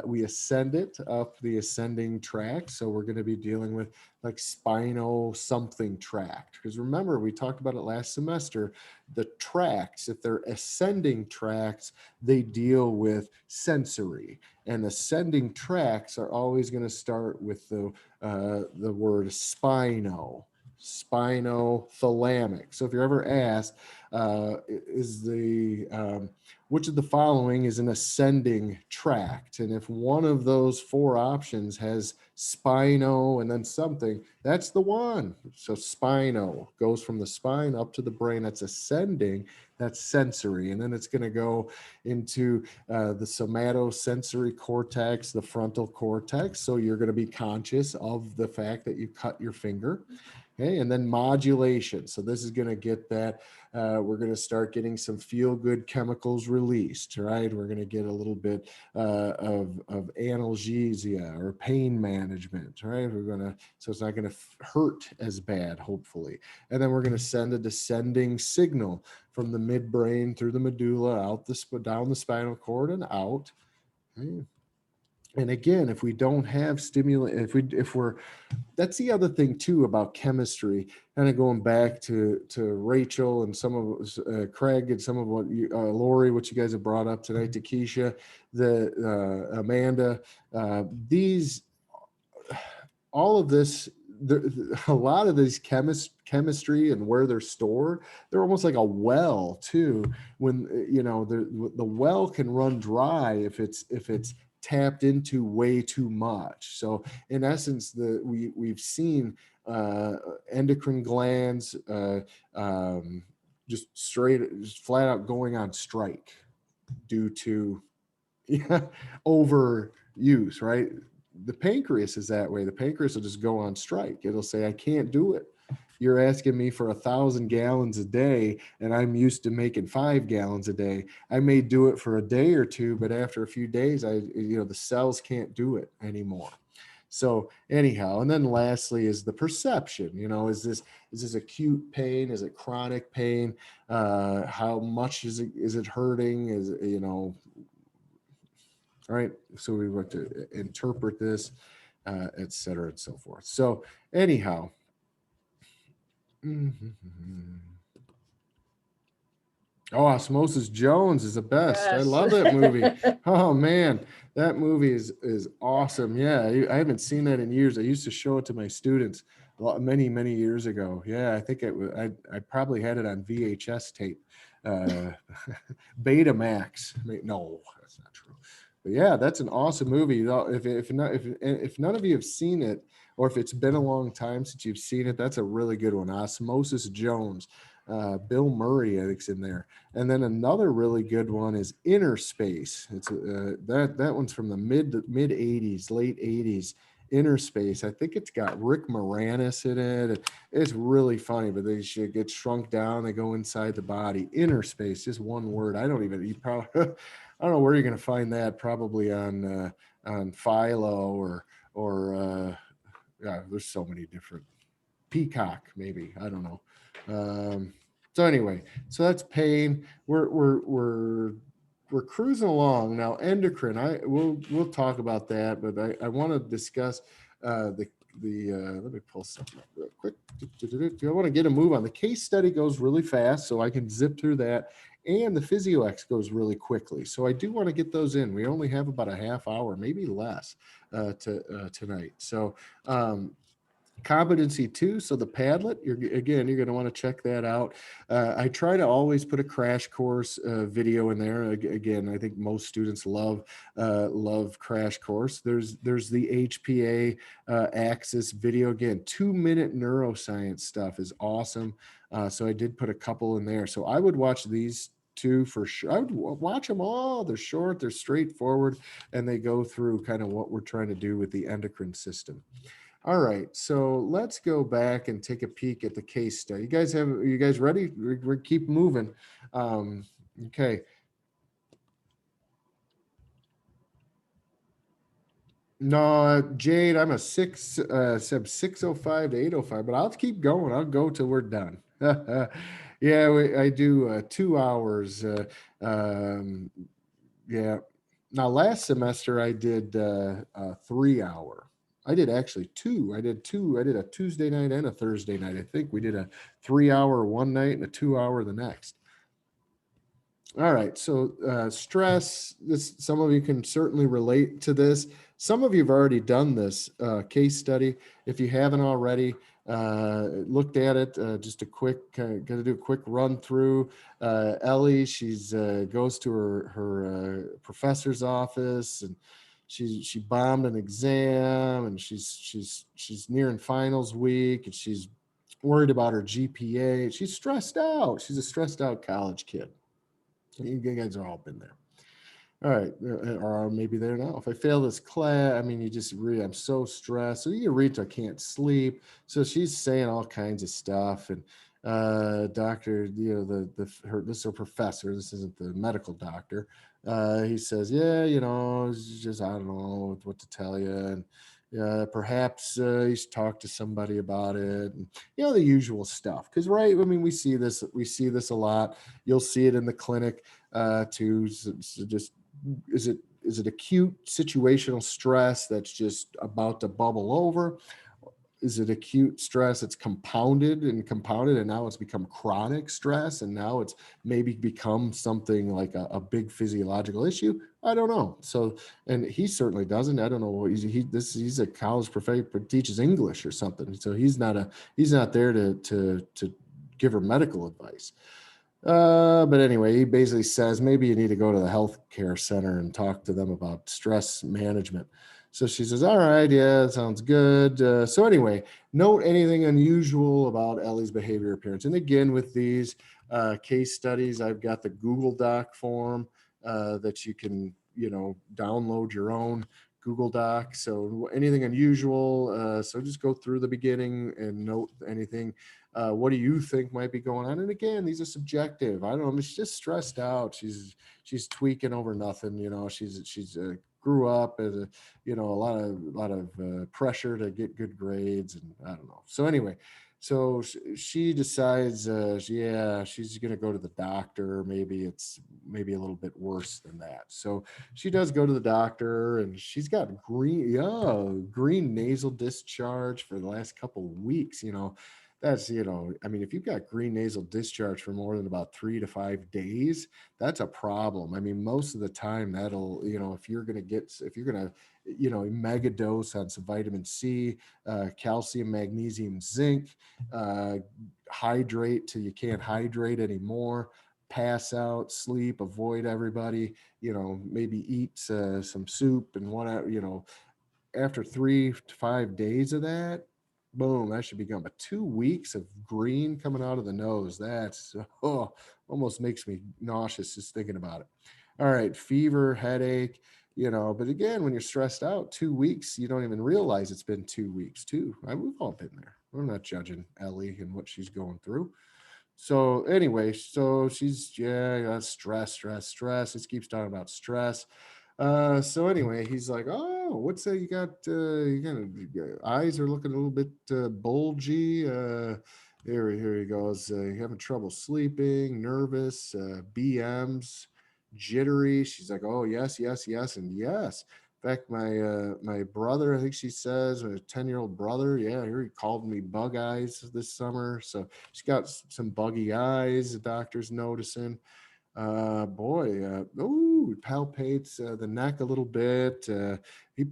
We ascend it up the ascending tract. So we're going to be dealing with like spinal something tract. Because remember, we talked about it last semester, the tracts, if they're ascending tracts, they deal with sensory. And ascending tracts are always going to start with the word spinothalamic. So if you're ever asked, which of the following is an ascending tract? And if one of those four options has spino and then something, that's the one. So spino goes from the spine up to the brain. That's ascending. That's sensory. And then it's going to go into the somatosensory cortex, the frontal cortex. So you're going to be conscious of the fact that you cut your finger. Okay, and then modulation. So this is going to get that. We're going to start getting some feel-good chemicals released, right? We're going to get a little bit of analgesia or pain management, right? So it's not going to hurt as bad, hopefully. And then we're going to send a descending signal from the midbrain through the medulla out down the spinal cord and out. Okay. And again, if we don't have stimulant, that's the other thing too about chemistry, kind of going back to Rachel and some of Craig and some of what Lori, what you guys have brought up tonight, to Keisha, Amanda, all of this, a lot of these chemistry and where they're stored, they're almost like a well too. When you know the well can run dry if it's tapped into way too much. So in essence, we've seen endocrine glands just flat out going on strike due to overuse, right? The pancreas is that way. The pancreas will just go on strike. It'll say, I can't do it. You're asking me for 1,000 gallons a day, and I'm used to making 5 gallons a day. I may do it for a day or two, but after a few days, the cells can't do it anymore. So anyhow, and then lastly is the perception. Is this acute pain? Is it chronic pain? How much is it hurting? All right. So we want to interpret this, et cetera, and so forth. So anyhow. Oh, Osmosis Jones is the best. Yes. I love that movie. Oh man, that movie is awesome. Yeah, I haven't seen that in years. I used to show it to my students many years ago. Yeah, I think I probably had it on VHS tape, Betamax. No, that's not true. But yeah, that's an awesome movie. If none of you have seen it, or if it's been a long time since you've seen it, that's a really good one. Osmosis Jones. Bill Murray, I think's in there. And then another really good one is Inner Space. It's that one's from the mid 80s, late 80s. Inner Space. I think it's got Rick Moranis in it. It's really funny, but they should get shrunk down. They go inside the body. Inner Space, just one word. I don't know where you're going to find that. Probably on Philo or yeah, there's so many different. Peacock, maybe, I don't know. So anyway, so that's pain. We're cruising along now. Endocrine, we'll talk about that, but I want to discuss the let me pull something up real quick. I want to get a move on. The case study goes really fast, so I can zip through that, and the PhysioEx goes really quickly. So I do want to get those in. We only have about a half hour, maybe less, tonight. So. Competency 2, so the Padlet, you're going to want to check that out. I try to always put a crash course video in there. Again, I think most students love crash course. There's the HPA axis video. Again, 2-minute neuroscience stuff is awesome. So I did put a couple in there. So I would watch these two for sure. I would watch them all. They're short, they're straightforward, and they go through kind of what we're trying to do with the endocrine system. All right, so let's go back and take a peek at the case study. You guys ready? We keep moving. Okay. No, Jade, I'm a 605 to 805, but I'll keep going. I'll go till we're done. Yeah, I do 2 hours. Yeah. Now, last semester I did a 3 hour. I did actually two. I did a Tuesday night and a Thursday night. I think we did a 3 hour one night and a 2 hour the next. All right. So stress, some of you can certainly relate to this. Some of you have already done this case study. If you haven't already, looked at it, just a quick, going to do a quick run through. Ellie, she's goes to her professor's office, and she bombed an exam, and she's nearing finals week, and she's worried about her GPA. She's stressed out. She's a stressed out college kid. You guys are all been there. All right, or maybe there now. If I fail this class, I mean, you just read, I'm so stressed. So you can read, I can't sleep. So she's saying all kinds of stuff. And doctor, this is her professor. This isn't the medical doctor. He says, yeah, it's just, I don't know what to tell you. And perhaps you should talk to somebody about it. And, the usual stuff. Because, right, I mean, we see this a lot. You'll see it in the clinic too. So just, is it acute situational stress that's just about to bubble over? Is it acute stress that's compounded, and now it's become chronic stress, and now it's maybe become something like a big physiological issue? I don't know. So, and he certainly doesn't. I don't know. He's a college professor, teaches English or something. So he's not there to give her medical advice. But anyway, he basically says maybe you need to go to the healthcare center and talk to them about stress management. So she says, all right, yeah, that sounds good. So anyway, note anything unusual about Ellie's behavior appearance. And again, with these case studies, I've got the Google Doc form that you can, download your own Google Doc. So anything unusual, so just go through the beginning and note anything. What do you think might be going on? And again, these are subjective. I don't know. I mean, she's just stressed out. She's tweaking over nothing. She's grew up as a lot of pressure to get good grades, and I don't know. So anyway, so she decides, she's going to go to the doctor. Maybe it's a little bit worse than that. So she does go to the doctor, and she's got green nasal discharge for the last couple of weeks. That's, I mean, if you've got green nasal discharge for more than about 3 to 5 days, that's a problem. I mean, most of the time that'll, if you're going to, mega dose on some vitamin C, calcium, magnesium, zinc, hydrate till you can't hydrate anymore, pass out, sleep, avoid everybody, maybe eat some soup and whatever, after 3 to 5 days of that, Boom, that should be gone. But 2 weeks of green coming out of the nose, that's almost makes me nauseous just thinking about it. All right, fever, headache, but again, when you're stressed out, 2 weeks, you don't even realize it's been 2 weeks too. We've all been there. I'm not judging Ellie and what she's going through. So anyway, so she's stress. It keeps talking about stress. So anyway, he's like, oh, what's that? Your eyes are looking a little bit bulgy. Here he goes. You having trouble sleeping, nervous, BMs, jittery. She's like, oh, yes, and yes. In fact, my brother, I think she says, a 10-year-old brother, he called me bug eyes this summer. So she's got some buggy eyes. The doctor's noticing. Palpates the neck a little bit. He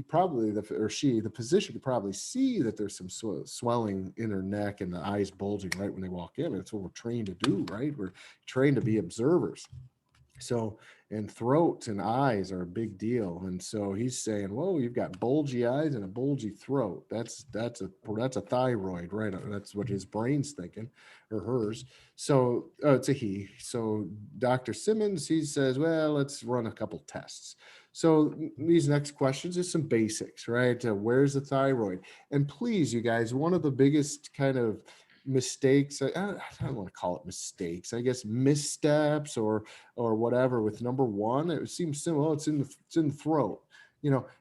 probably, the physician could probably see that there's some swelling in her neck and the eyes bulging right when they walk in. That's what we're trained to do, right? We're trained to be observers. So, and throat and eyes are a big deal. And so he's saying, whoa, you've got bulgy eyes and a bulgy throat. That's a thyroid, right? That's what his brain's thinking, or hers. So it's a he. So Dr. Simmons, he says, well, let's run a couple tests. So these next questions is some basics, right? Where's the thyroid? And please, you guys, one of the biggest kind of mistakes, I don't want to call it mistakes, I guess missteps or whatever with number one, it seems simple. It's in the throat.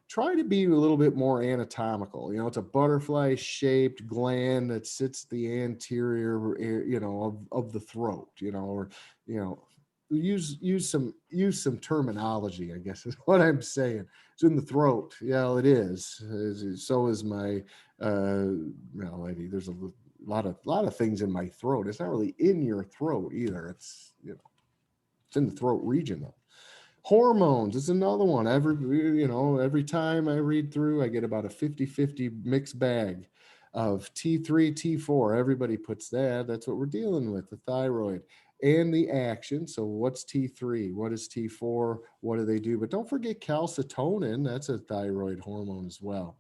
Try to be a little bit more anatomical. It's a butterfly shaped gland that sits the anterior, of the throat, use some terminology, I guess is what I'm saying. It's in the throat. Yeah, it is. So is my lady. There's a lot of things in my throat. It's not really in your throat either. It's it's in the throat region though. Hormones is another one. Every time I read through, I get about a 50-50 mixed bag of T3, T4. Everybody puts that. That's what we're dealing with, the thyroid and the action. So what's T3? What is T4? What do they do? But don't forget calcitonin. That's a thyroid hormone as well.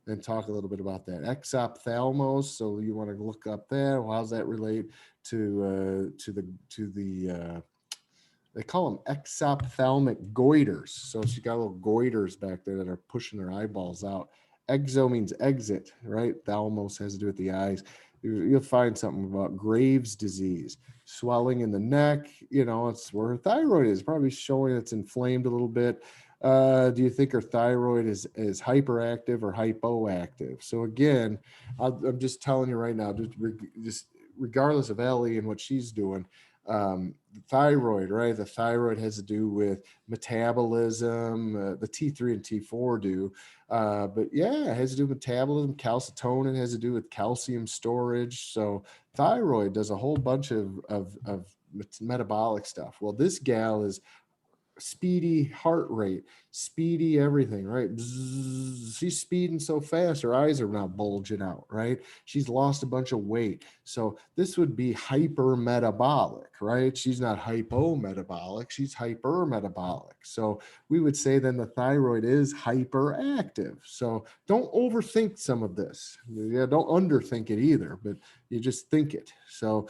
And talk a little bit about that. Exophthalmos. So you want to look up that. Well, how does that relate to the they call them exophthalmic goiters. So she got little goiters back there that are pushing her eyeballs out. Exo means exit, right? Thalamus has to do with the eyes. You'll find something about Graves' disease, swelling in the neck. It's where her thyroid is, probably showing it's inflamed a little bit. Do you think her thyroid is hyperactive or hypoactive? So again, I'm just telling you right now, just regardless of Ellie and what she's doing, the thyroid, right? The thyroid has to do with metabolism. The T3 and T4 do, but yeah, it has to do with metabolism. Calcitonin has to do with calcium storage. So thyroid does a whole bunch of metabolic stuff. Well, this gal is speedy heart rate, speedy everything, right? Bzzz, she's speeding so fast, her eyes are now bulging out, right? She's lost a bunch of weight. So this would be hypermetabolic, right? She's not hypometabolic, she's hypermetabolic. So we would say then the thyroid is hyperactive. So don't overthink some of this. Yeah, don't underthink it either, but you just think it. So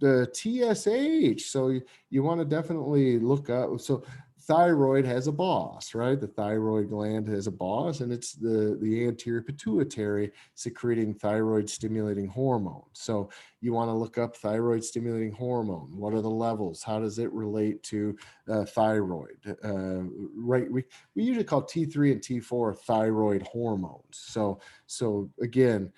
the TSH, so you want to definitely look up. So thyroid has a boss, right? The thyroid gland has a boss, and it's the anterior pituitary secreting thyroid stimulating hormone. So you want to look up thyroid stimulating hormone. What are the levels? How does it relate to thyroid? Right, we usually call T3 and T4 thyroid hormones. So again,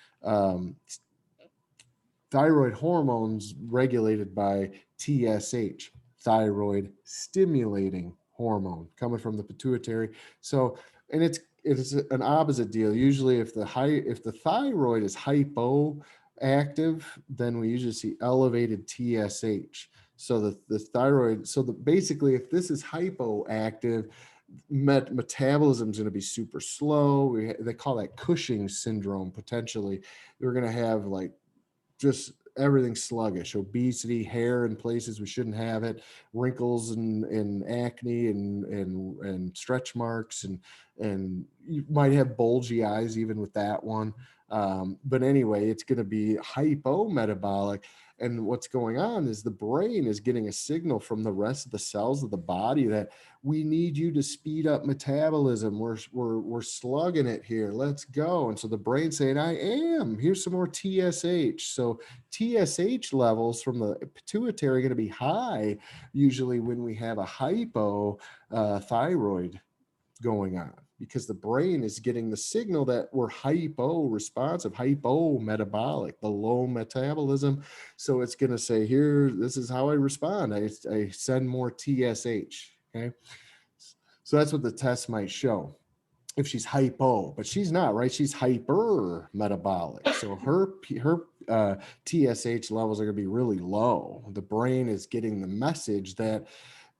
thyroid hormones regulated by TSH, thyroid stimulating hormone, coming from the pituitary. So, and it's an opposite deal. Usually if the thyroid is hypoactive, then we usually see elevated TSH. So the thyroid, basically if this is hypoactive, metabolism is going to be super slow. They call that Cushing's syndrome. Potentially we're going to have like just everything sluggish, obesity, hair in places we shouldn't have it, wrinkles and acne and stretch marks, and you might have bulgy eyes even with that one. But anyway, it's going to be hypometabolic. And what's going on is the brain is getting a signal from the rest of the cells of the body that we need you to speed up metabolism. We're slugging it here. Let's go. And so the brain's saying, I am. Here's some more TSH. So TSH levels from the pituitary are going to be high usually when we have a hypothyroid going on, because the brain is getting the signal that we're hypo responsive, hypo metabolic, the low metabolism. So it's going to say, here, this is how I respond. I send more TSH. Okay. So that's what the test might show if she's hypo, but she's not, right? She's hyper metabolic. So her TSH levels are going to be really low. The brain is getting the message that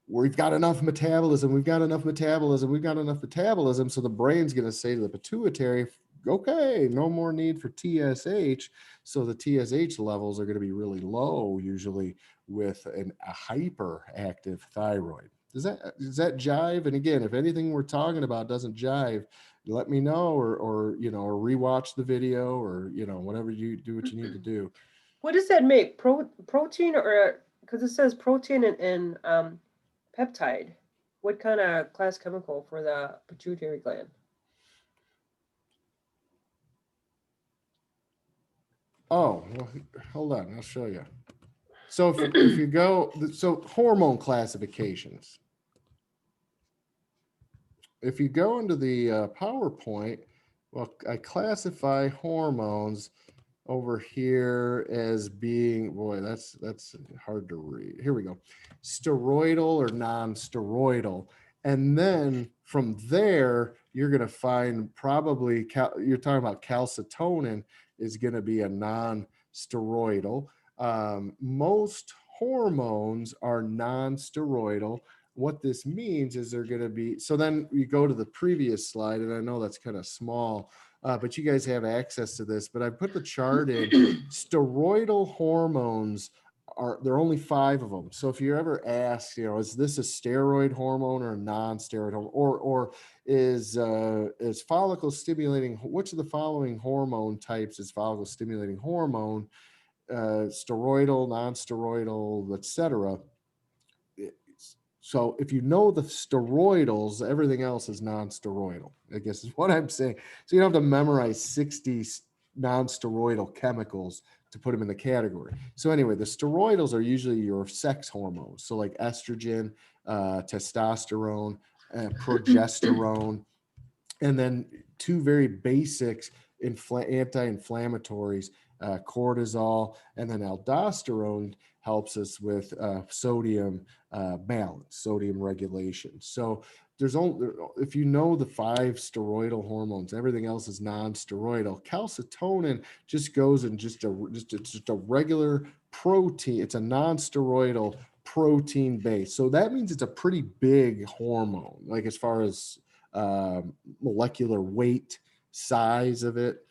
we've got enough metabolism. We've got enough metabolism. We've got enough metabolism. So the brain's going to say to the pituitary, okay, no more need for TSH. So the TSH levels are going to be really low, usually with a hyperactive thyroid. Does that jive? And again, if anything we're talking about doesn't jive, let me know, or rewatch the video, or, whatever you do, what you need to do. What does that make? Protein, or because it says protein and peptide. What kind of class chemical for the pituitary gland? Oh, well, hold on. I'll show you. So if you go, so hormone classifications. If you go into the PowerPoint, well, I classify hormones over here as being, boy, that's hard to read. Here we go. Steroidal or non-steroidal. And then from there, you're going to find probably, you're talking about calcitonin is going to be a non-steroidal. Most hormones are non-steroidal. What this means is they're going to be, so then you go to the previous slide, and I know that's kind of small, but you guys have access to this, but I put the chart in. Steroidal hormones there are only 5 of them. So if you ever ask, is this a steroid hormone or a non-steroid hormone, or is follicle stimulating, which of the following hormone types is follicle stimulating hormone, steroidal, non-steroidal, etc. So if you know the steroidals, everything else is non-steroidal, I guess is what I'm saying. So you don't have to memorize 60 non-steroidal chemicals to put them in the category. So anyway, the steroidals are usually your sex hormones. So like estrogen, testosterone, progesterone, and then 2 very basics anti-inflammatories, cortisol, and then aldosterone helps us with sodium balance, sodium regulation. So there's only, if you know the 5 steroidal hormones, everything else is non-steroidal. Calcitonin just goes in just a regular protein. It's a non-steroidal protein base. So that means it's a pretty big hormone, like as far as molecular weight, size of it,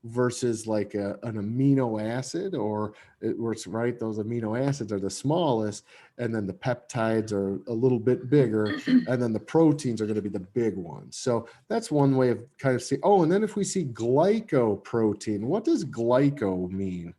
versus like an amino acid, or it's right, those amino acids are the smallest, and then the peptides are a little bit bigger, and then the proteins are going to be the big ones. So that's one way of kind of seeing. Oh, and then if we see glycoprotein, what does glyco mean?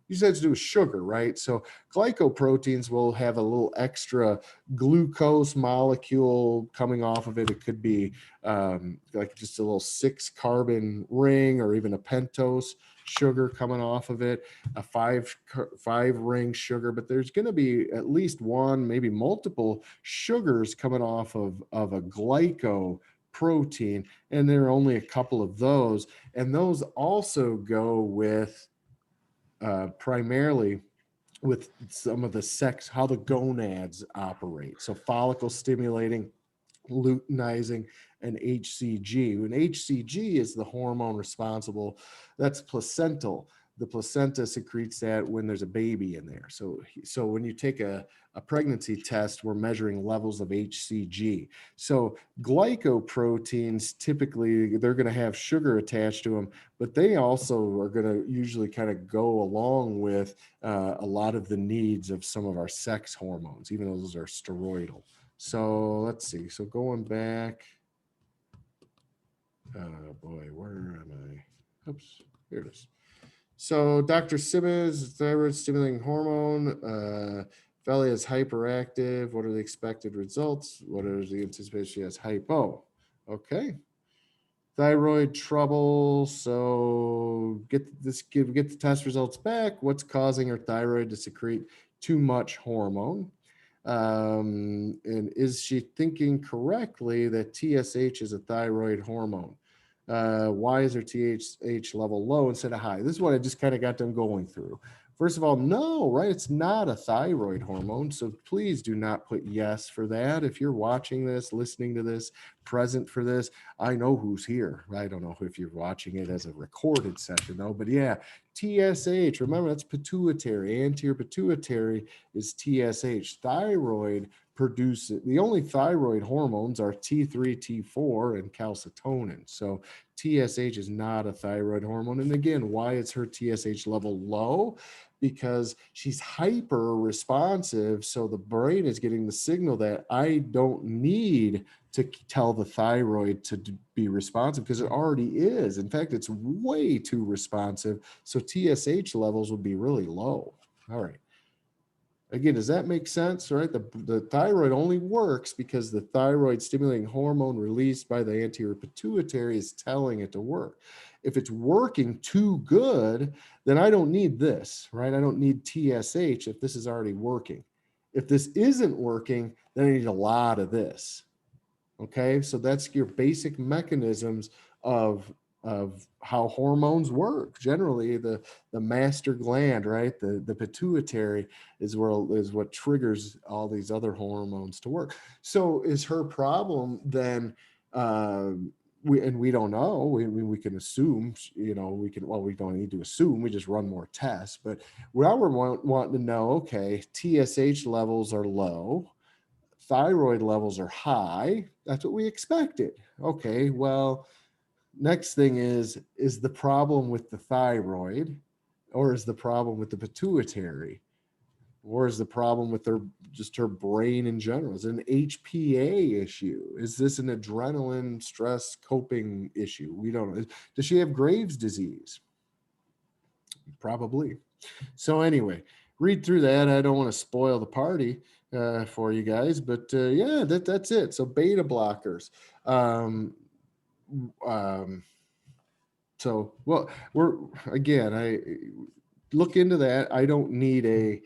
You said to do with sugar, right? So glycoproteins will have a little extra glucose molecule coming off of it. It could be like just a little 6-carbon ring, or even a pentose sugar coming off of it, a 5-ring sugar. But there's going to be at least one, maybe multiple sugars coming off of a glycoprotein, and there are only a couple of those. And those also go with primarily with some of the sex, how the gonads operate. So follicle stimulating, luteinizing, and HCG. And HCG is the hormone responsible, that's placental. The placenta secretes that when there's a baby in there. So when you take a pregnancy test, we're measuring levels of HCG. So glycoproteins, typically, they're going to have sugar attached to them, but they also are going to usually kind of go along with a lot of the needs of some of our sex hormones, even though those are steroidal. So let's see. So going back, oh boy, where am I? Oops. Here it is. So Dr. Simmons, thyroid stimulating hormone. Valley is hyperactive. What are the expected results? What are the anticipation as hypo? Okay. Thyroid trouble. So get the test results back. What's causing her thyroid to secrete too much hormone? And is she thinking correctly that TSH is a thyroid hormone? Why is her TSH level low instead of high? This is what I just kind of got them going through. First of all, no, right? It's not a thyroid hormone. So please do not put yes for that. If you're watching this, listening to this, present for this, I know who's here. I don't know if you're watching it as a recorded session though, but yeah, TSH, remember that's pituitary. Anterior pituitary is TSH. Thyroid produces, the only thyroid hormones are T3, T4, and calcitonin. So TSH is not a thyroid hormone. And again, why is her TSH level low? Because she's hyper responsive. So the brain is getting the signal that I don't need to tell the thyroid to be responsive because it already is. In fact, it's way too responsive. So TSH levels would be really low. All right. Again, does that make sense? Right? The thyroid only works because the thyroid stimulating hormone released by the anterior pituitary is telling it to work. If it's working too good, then I don't need this, right? I don't need TSH if this is already working. If this isn't working, then I need a lot of this. Okay, so that's your basic mechanisms of how hormones work. Generally, the master gland, right, the pituitary is what triggers all these other hormones to work. So is her problem then? We don't know. We can assume. We don't need to assume. We just run more tests. But we're wanting to know. Okay, TSH levels are low. Thyroid levels are high. That's what we expected. Okay, well, next thing is the problem with the thyroid, or is the problem with the pituitary, or is the problem with her brain in general? Is it an HPA issue? Is this an adrenaline stress coping issue? We don't know. Does she have Graves' disease? Probably. So anyway, read through that. I don't want to spoil the party for you guys, but yeah, that's it. So beta blockers. So I look into that. I don't need a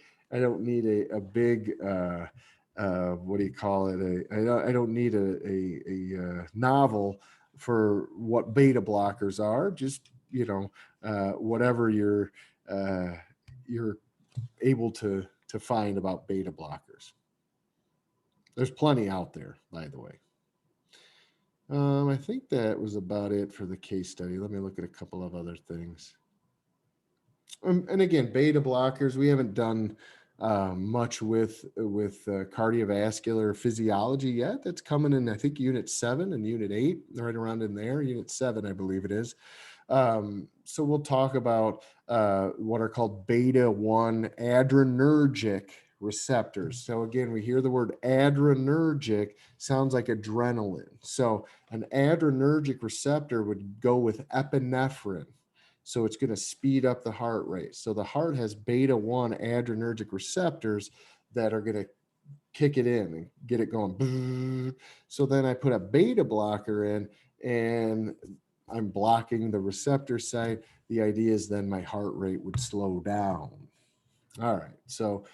big what do you call it? I don't need a novel for what beta blockers are. Just whatever you're able to find about beta blockers. There's plenty out there, by the way. I think that was about it for the case study. Let me look at a couple of other things. And again, beta blockers, we haven't done much with cardiovascular physiology yet. That's coming in, I think, Unit 7 and Unit 8, right around in there. Unit 7, I believe it is. So we'll talk about what are called beta-1 adrenergic receptors. So again, we hear the word adrenergic, sounds like adrenaline. So an adrenergic receptor would go with epinephrine. So it's going to speed up the heart rate. So the heart has beta-1 adrenergic receptors that are going to kick it in and get it going. So then I put a beta blocker in and I'm blocking the receptor site. The idea is then my heart rate would slow down. All right. So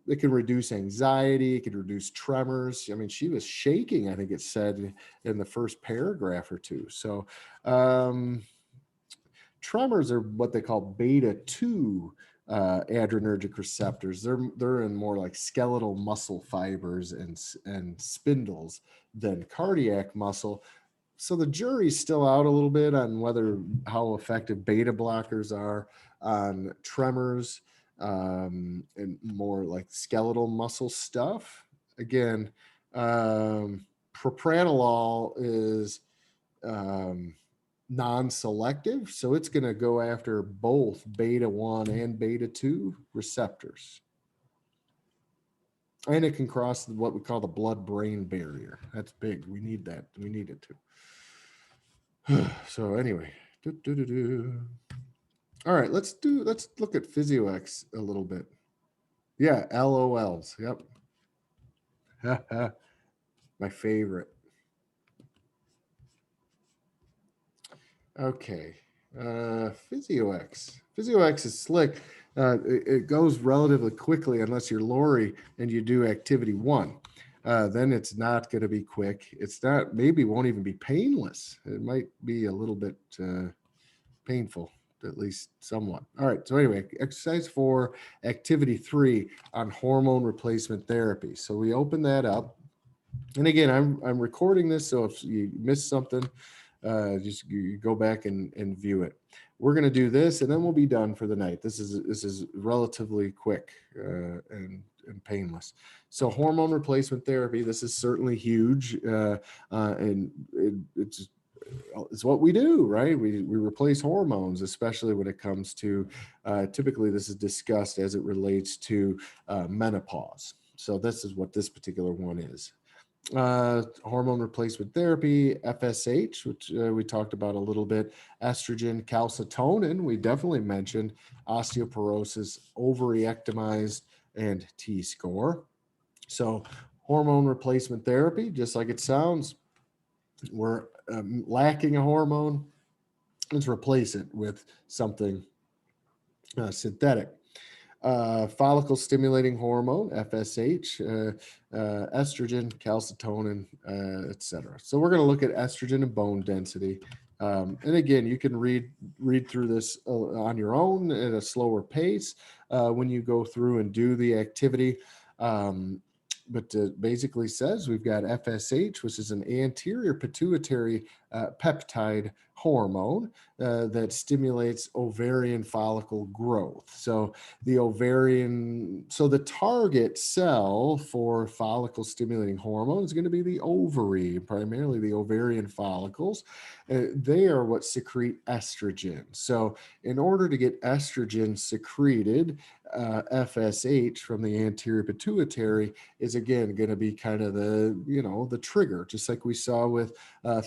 it can reduce anxiety. It can reduce tremors. I mean, she was shaking, I think it said in the first paragraph or two. So tremors are what they call beta-2 adrenergic receptors. They're in more like skeletal muscle fibers and spindles than cardiac muscle. So the jury's still out a little bit on how effective beta blockers are on tremors and more like skeletal muscle stuff. Again, propranolol is non-selective, so it's going to go after both beta-1 and beta-2 receptors. And it can cross what we call the blood-brain barrier. That's big. We need that. We need it to. So anyway, All right, let's look at PhysioEx a little bit. Yeah, LOLs. Yep. My favorite. Okay. PhysioEx. PhysioEx is slick. It goes relatively quickly unless you're Lori and you do activity 1. Then it's not going to be quick. It's not, maybe won't even be painless. It might be a little bit painful, at least somewhat. All right. So anyway, exercise 4, activity 3 on hormone replacement therapy. So we open that up. And again, I'm recording this, so if you missed something, just you go back and view it. We're going to do this, and then we'll be done for the night. This is relatively quick and painless. So hormone replacement therapy, this is certainly huge, and it's what we do, right? We replace hormones, especially when it comes to, typically this is discussed as it relates to menopause. So this is what this particular one is. Hormone replacement therapy, FSH, which we talked about a little bit, estrogen, calcitonin, we definitely mentioned, osteoporosis, ovary ectomized, and T-score. So hormone replacement therapy, just like it sounds, we're lacking a hormone, let's replace it with something synthetic. Follicle stimulating hormone, FSH, estrogen, calcitonin, etc. So we're going to look at estrogen and bone density. And again, you can read through this on your own at a slower pace when you go through and do the activity. But basically says we've got FSH, which is an anterior pituitary peptide hormone that stimulates ovarian follicle growth. So the target cell for follicle stimulating hormone is going to be the ovary, primarily the ovarian follicles. They are what secrete estrogen. So in order to get estrogen secreted, FSH from the anterior pituitary is again going to be kind of the trigger, just like we saw with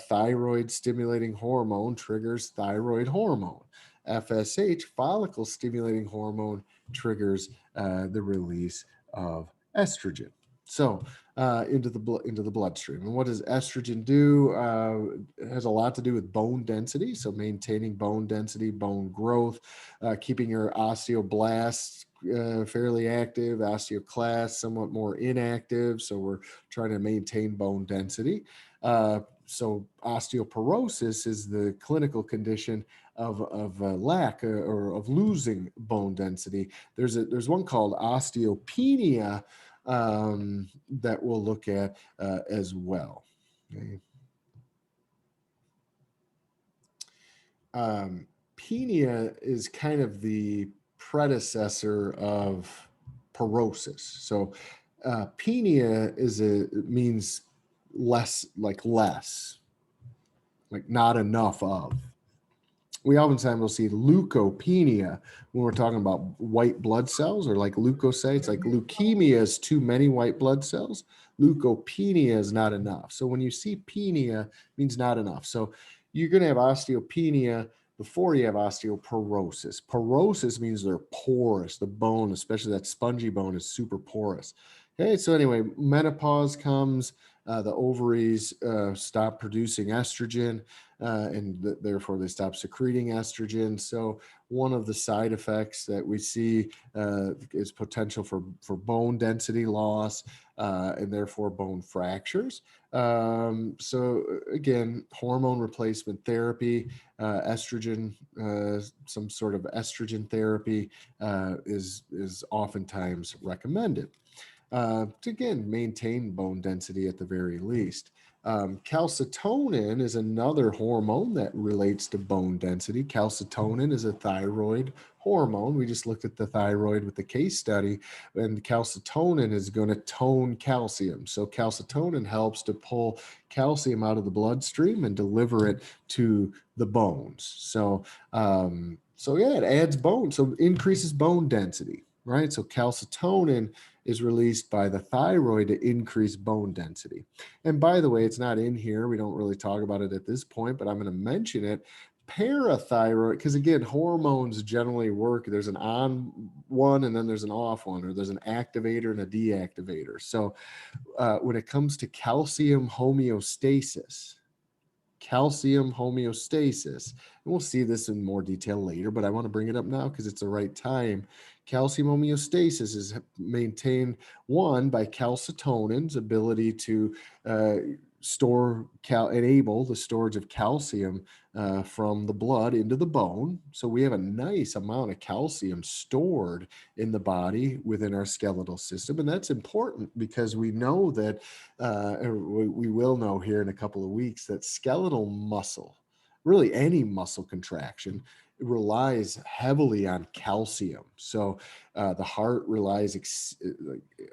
thyroid stimulating hormone triggers thyroid hormone. FSH, follicle stimulating hormone, triggers the release of estrogen. So into the bloodstream. And what does estrogen do? It has a lot to do with bone density. So maintaining bone density, bone growth, keeping your osteoblasts fairly active, osteoclasts somewhat more inactive. So we're trying to maintain bone density. So osteoporosis is the clinical condition of lack or of losing bone density. There's one called osteopenia that we'll look at as well. Okay. Penia is kind of the predecessor of porosis. So penia means less, like not enough of. We oftentimes will see leukopenia when we're talking about white blood cells, or like leukocytes. Like leukemia is too many white blood cells. Leukopenia is not enough. So when you see penia, it means not enough. So you're going to have osteopenia before you have osteoporosis. Porosis means they're porous. The bone, especially that spongy bone, is super porous. Okay, so anyway, menopause comes. The ovaries stop producing estrogen, and therefore they stop secreting estrogen. So one of the side effects that we see is potential for bone density loss and therefore bone fractures. So again, hormone replacement therapy, estrogen, some sort of estrogen therapy is oftentimes recommended. To again, maintain bone density at the very least. Calcitonin is another hormone that relates to bone density. Calcitonin is a thyroid hormone. We just looked at the thyroid with the case study, and calcitonin is going to tone calcium. So calcitonin helps to pull calcium out of the bloodstream and deliver it to the bones. So yeah, it adds bone, so increases bone density, right? So calcitonin is released by the thyroid to increase bone density. And by the way, it's not in here. We don't really talk about it at this point, but I'm going to mention it. parathyroid, because again, hormones generally work. There's an on one and then there's an off one, or there's an activator and a deactivator. So when it comes to calcium homeostasis, and we'll see this in more detail later, but I want to bring it up now because it's the right time. Calcium homeostasis is maintained, one, by calcitonin's ability to enable the storage of calcium from the blood into the bone. So we have a nice amount of calcium stored in the body within our skeletal system. And that's important because we know that, we will know here in a couple of weeks, that skeletal muscle, really any muscle contraction, relies heavily on calcium. So the heart relies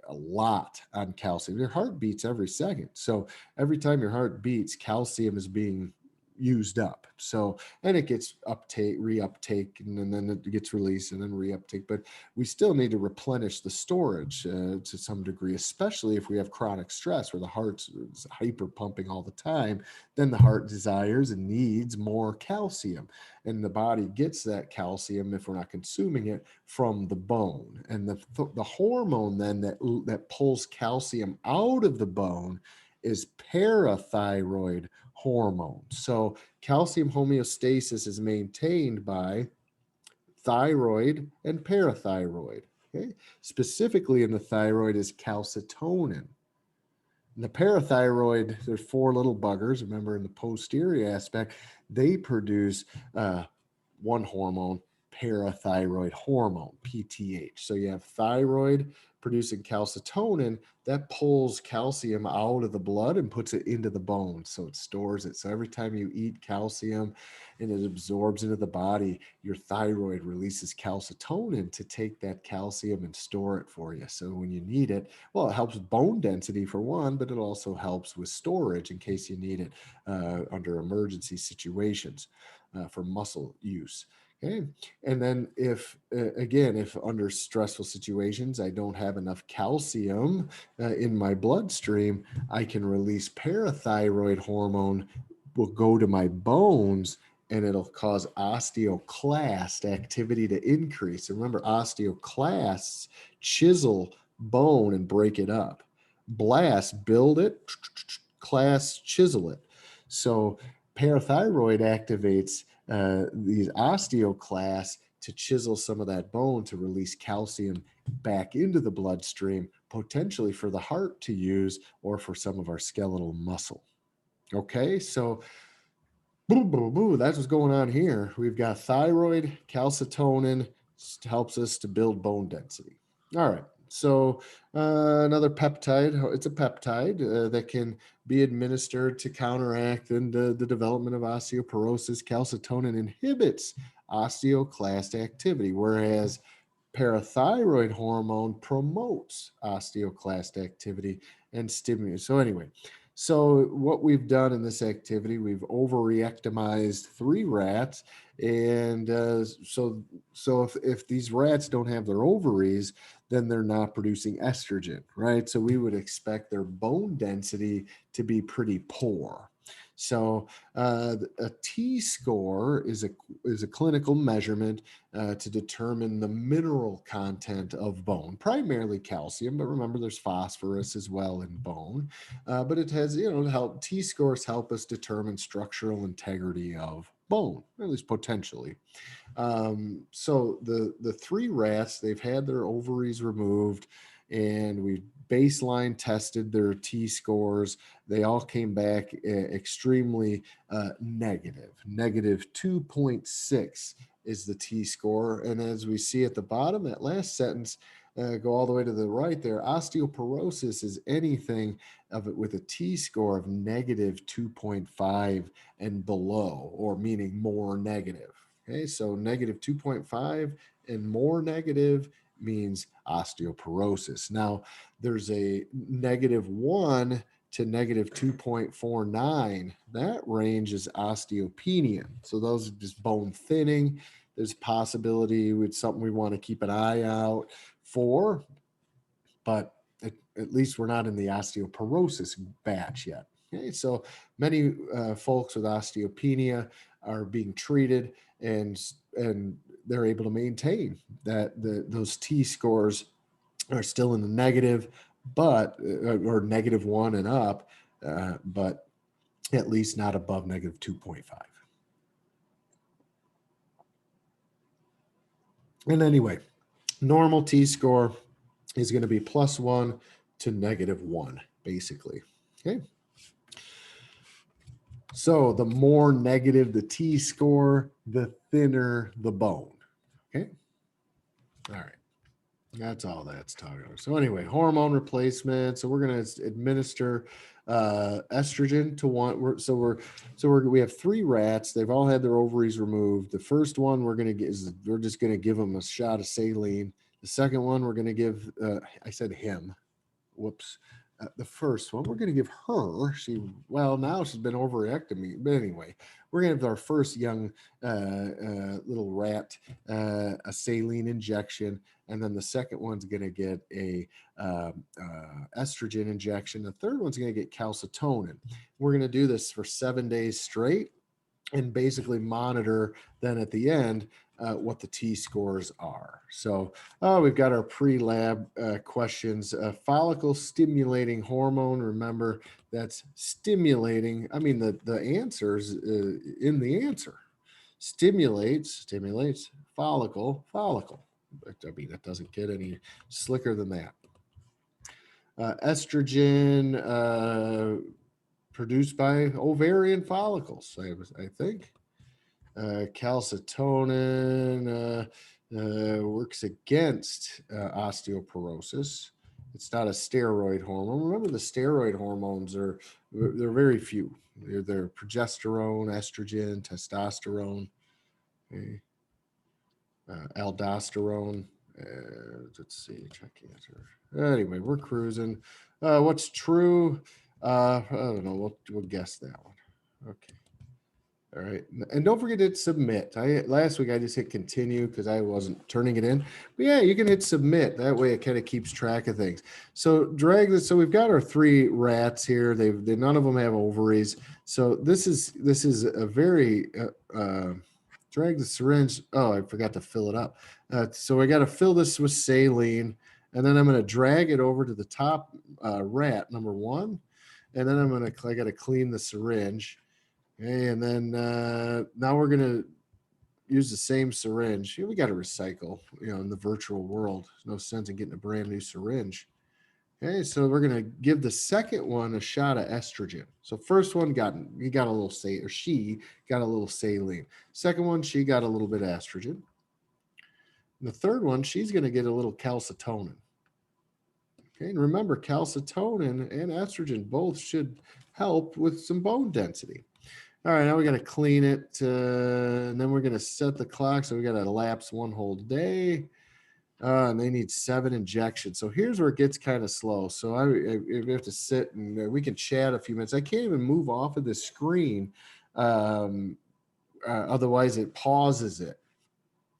a lot on calcium. Your heart beats every second. So every time your heart beats, calcium is being used up. So, and it gets reuptake, and then it gets released and then reuptake. But we still need to replenish the storage to some degree, especially if we have chronic stress where the heart's hyper pumping all the time. Then the heart desires and needs more calcium, and the body gets that calcium, if we're not consuming it, from the bone. And the hormone then that pulls calcium out of the bone is parathyroid hormone. So calcium homeostasis is maintained by thyroid and parathyroid. Okay, specifically in the thyroid is calcitonin. In the parathyroid, there's four little buggers. Remember, in the posterior aspect, they produce one hormone, parathyroid hormone, PTH. So you have thyroid producing calcitonin that pulls calcium out of the blood and puts it into the bone. So it stores it. So every time you eat calcium and it absorbs into the body, your thyroid releases calcitonin to take that calcium and store it for you. So when you need it, well, it helps bone density for one, but it also helps with storage in case you need it under emergency situations for muscle use. Okay. And then if under stressful situations, I don't have enough calcium in my bloodstream, I can release parathyroid hormone, will go to my bones, and it'll cause osteoclast activity to increase. And remember, osteoclasts chisel bone and break it up. Blasts build it, clasts chisel it. So parathyroid activates these osteoclasts to chisel some of that bone to release calcium back into the bloodstream, potentially for the heart to use or for some of our skeletal muscle. Okay, so that's what's going on here. We've got thyroid, calcitonin helps us to build bone density. All right. So another peptide, it's a peptide that can be administered to counteract the development of osteoporosis. Calcitonin inhibits osteoclast activity, whereas parathyroid hormone promotes osteoclast activity and stimulates. So anyway, so what we've done in this activity, we've ovarectomized 3 rats. And so if these rats don't have their ovaries, then they're not producing estrogen, right? So we would expect their bone density to be pretty poor. So a T-score is a clinical measurement to determine the mineral content of bone, primarily calcium, but remember there's phosphorus as well in bone. But it has, T-scores help us determine structural integrity of bone, at least potentially. So the 3 rats, they've had their ovaries removed, and we baseline tested their T-scores. They all came back extremely negative. Negative 2.6 is the T-score. And as we see at the bottom, that last sentence, go all the way to the right there, osteoporosis is anything of it with a T-score of negative 2.5 and below, or meaning more negative. Okay, so negative 2.5 and more negative means osteoporosis. Now, there's a negative 1 to negative 2.49. That range is osteopenia. So those are just bone thinning. There's possibility with something we want to keep an eye out for, but at least we're not in the osteoporosis batch yet. Okay, so many folks with osteopenia are being treated, and they're able to maintain that those T scores are still in the negative, but or -1 and up, but at least not above -2.5. And anyway, normal T score is going to be +1 to -1, basically. Okay. So the more negative the T score, the thinner the bone. Okay. All right. That's all that's talking about. So anyway, hormone replacement. So we're going to administer estrogen to one. We have 3 rats. They've all had their ovaries removed. The first one we're just going to give them a shot of saline. The second one we're going to give. I said him. Whoops. The first one we're going to give her. Now she's been overrectomy. But anyway, we're going to give our first young little rat a saline injection. And then the second one's going to get a estrogen injection. The third one's going to get calcitonin. We're going to do this for 7 days straight and basically monitor then at the end what the T scores are. So we've got our pre-lab questions. Follicle stimulating hormone. Remember, that's stimulating. I mean, the answers in the answer. Stimulates, follicle. I mean, that doesn't get any slicker than that. Estrogen produced by ovarian follicles, I think. Calcitonin works against osteoporosis. It's not a steroid hormone. Remember, the steroid hormones they're very few. They're progesterone, estrogen, testosterone. Okay. Aldosterone. Let's see, check answer. Anyway, we're cruising. What's true? I don't know. We'll guess that one. Okay. All right. And don't forget to hit submit. Last week I just hit continue because I wasn't turning it in. But yeah, you can hit submit. That way it kind of keeps track of things. So drag this. So we've got our 3 rats here. They none of them have ovaries. So this is a very drag the syringe. Oh, I forgot to fill it up. So I got to fill this with saline, and then I'm going to drag it over to the top rat, number 1, and then I got to clean the syringe. Okay, and then now we're going to use the same syringe. We got to recycle, in the virtual world. There's no sense in getting a brand new syringe. Okay, so we're going to give the second one a shot of estrogen. So first one she got a little saline. Second one, she got a little bit of estrogen. And the third one, she's going to get a little calcitonin. Okay, and remember, calcitonin and estrogen both should help with some bone density. All right, now we got to clean it, and then we're going to set the clock. So we got to elapse 1 whole day. And they need 7 injections. So here's where it gets kind of slow. So we have to sit and we can chat a few minutes. I can't even move off of the screen. Otherwise it pauses it.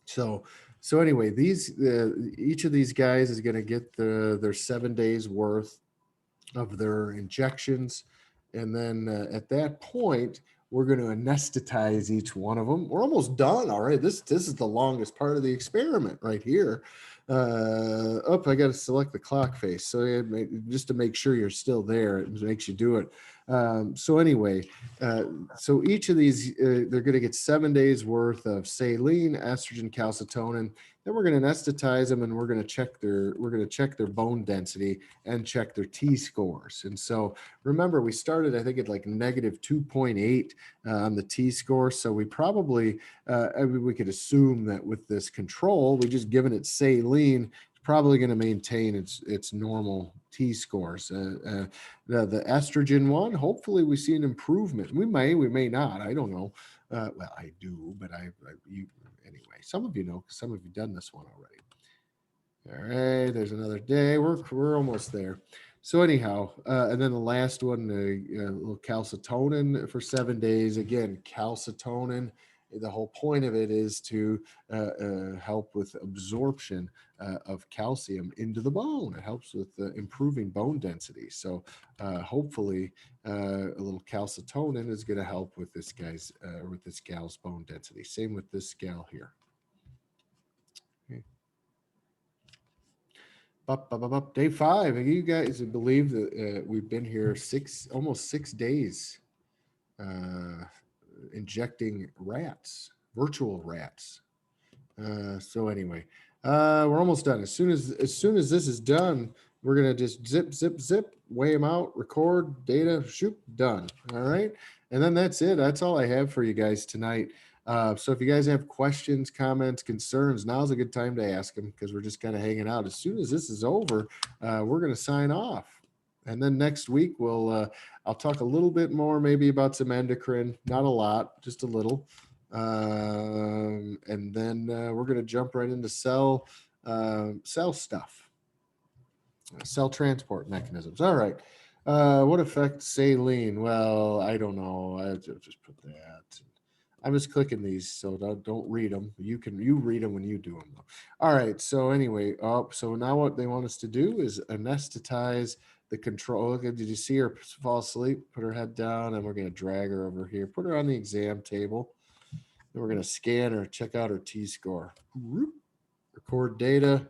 So anyway, each of these guys is going to get their 7 days worth of their injections. And then at that point, we're going to anesthetize each one of them. We're almost done. All right. This is the longest part of the experiment right here. I got to select the clock face. So just to make sure you're still there, it makes you do it. So anyway, so each of these, they're going to get 7 days worth of saline, estrogen, calcitonin. Then we're going to anesthetize them, and we're going to check their bone density and check their T scores. And so remember, we started, I think, at like -2.8 on the T score. So we probably, we could assume that with this control, we just given it saline, it's probably going to maintain its normal T scores. The estrogen one, hopefully we see an improvement. We may not. I don't know. Well, I do, but anyway, some of you know, because some of you done this one already. All right, there's another day. We're almost there. So anyhow, and then the last one, a little calcitonin for 7 days. Again, calcitonin the whole point of it is to help with absorption of calcium into the bone. It helps with improving bone density. So hopefully a little calcitonin is going to help with this guy's with this gal's bone density. Same with this gal here. Okay. Day 5. You guys believe that we've been here almost 6 days injecting rats, virtual rats. So anyway, we're almost done. As soon as this is done, we're gonna just zip, weigh them out, record data, shoot, done. All right, and then that's it. That's all I have for you guys tonight. So if you guys have questions, comments, concerns, now's a good time to ask them, because we're just kind of hanging out. As soon as this is over, we're gonna sign off. And then next week I'll talk a little bit more maybe about some endocrine, not a lot, just a little. And then we're going to jump right into cell stuff, cell transport mechanisms. All right. What affects saline? Well, I don't know. I just put that. I'm just clicking these, so don't read them. You read them when you do them. All right. So anyway, so now what they want us to do is anesthetize the control. Did you see her fall asleep? Put her head down, and we're going to drag her over here. Put her on the exam table. Then we're going to scan her, check out her T-score. Record data.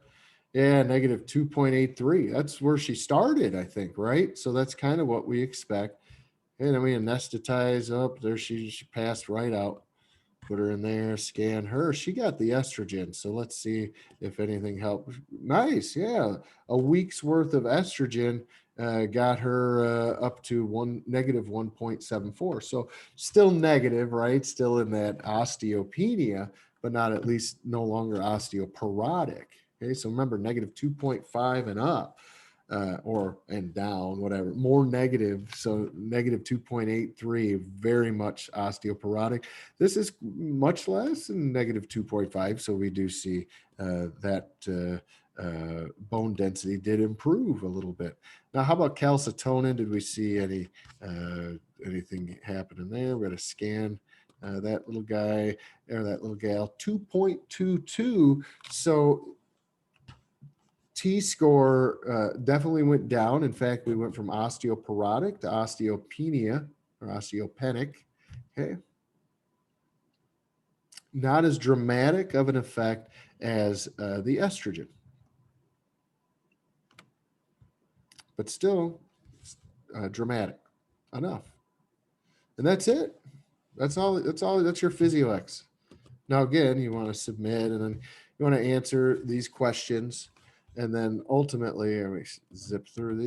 Yeah, negative 2.83. That's where she started, I think, right? So that's kind of what we expect. And then we anesthetize up. There she passed right out. Put her in there, scan her. She got the estrogen. So let's see if anything helped. Nice. Yeah. A week's worth of estrogen got her up to negative 1.74. So still negative, right? Still in that osteopenia, but not at least no longer osteoporotic. Okay. So remember, negative 2.5 and up. And down, whatever, more negative. So negative 2.83, very much osteoporotic. This is much less than negative 2.5. So we do see that bone density did improve a little bit. Now, how about calcitonin? Did we see anything happening there? We're going to scan that little guy or that little gal, 2.22. So T-score definitely went down. In fact, we went from osteoporotic to osteopenia or osteopenic. Okay. Not as dramatic of an effect as the estrogen, but still dramatic enough. And that's it. That's all. That's your PhysioEx. Now, again, you want to submit, and then you want to answer these questions. And then ultimately, we zip through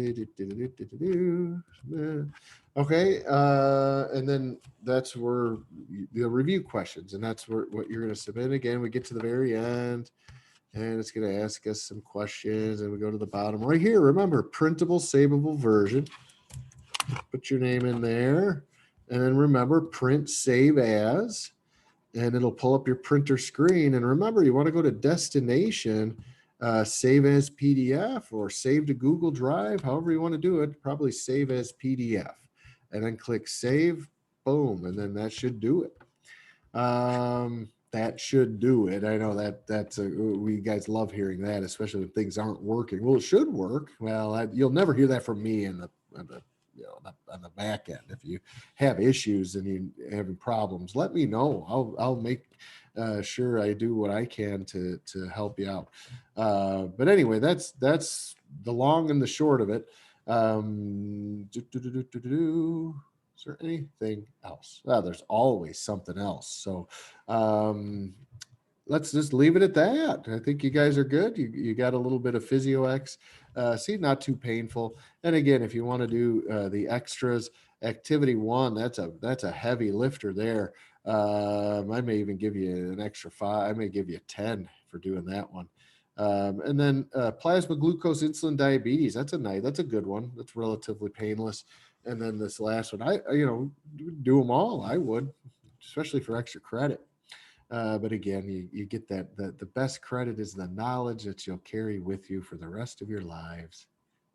okay. And then that's where the review questions, and that's what you're going to submit. Again, we get to the very end, and it's going to ask us some questions, and we go to the bottom right here. Remember, printable, savable version. Put your name in there, and then remember, print, save as, and it'll pull up your printer screen. And remember, you want to go to destination. Save as PDF or save to Google Drive, however you want to do it, probably save as PDF, and then click save, boom, and then that should do it. That should do it. I know we guys love hearing that, especially when things aren't working. Well, it should work. Well, you'll never hear that from me on the back end. If you have issues and you're having problems, let me know. I'll make sure I do what I can to help you out. But anyway, that's the long and the short of it. Is there anything else? Well, there's always something else. So let's just leave it at that. I think you guys are good. You got a little bit of PhysioEx. See, not too painful. And again, if you want to do the extras, activity 1, that's a heavy lifter there. I may even give you an extra 5. I may give you 10 for doing that one. And then plasma glucose insulin diabetes. That's a good one. That's relatively painless. And then this last one, I do them all. I would, especially for extra credit. But again, you get that the best credit is the knowledge that you'll carry with you for the rest of your lives.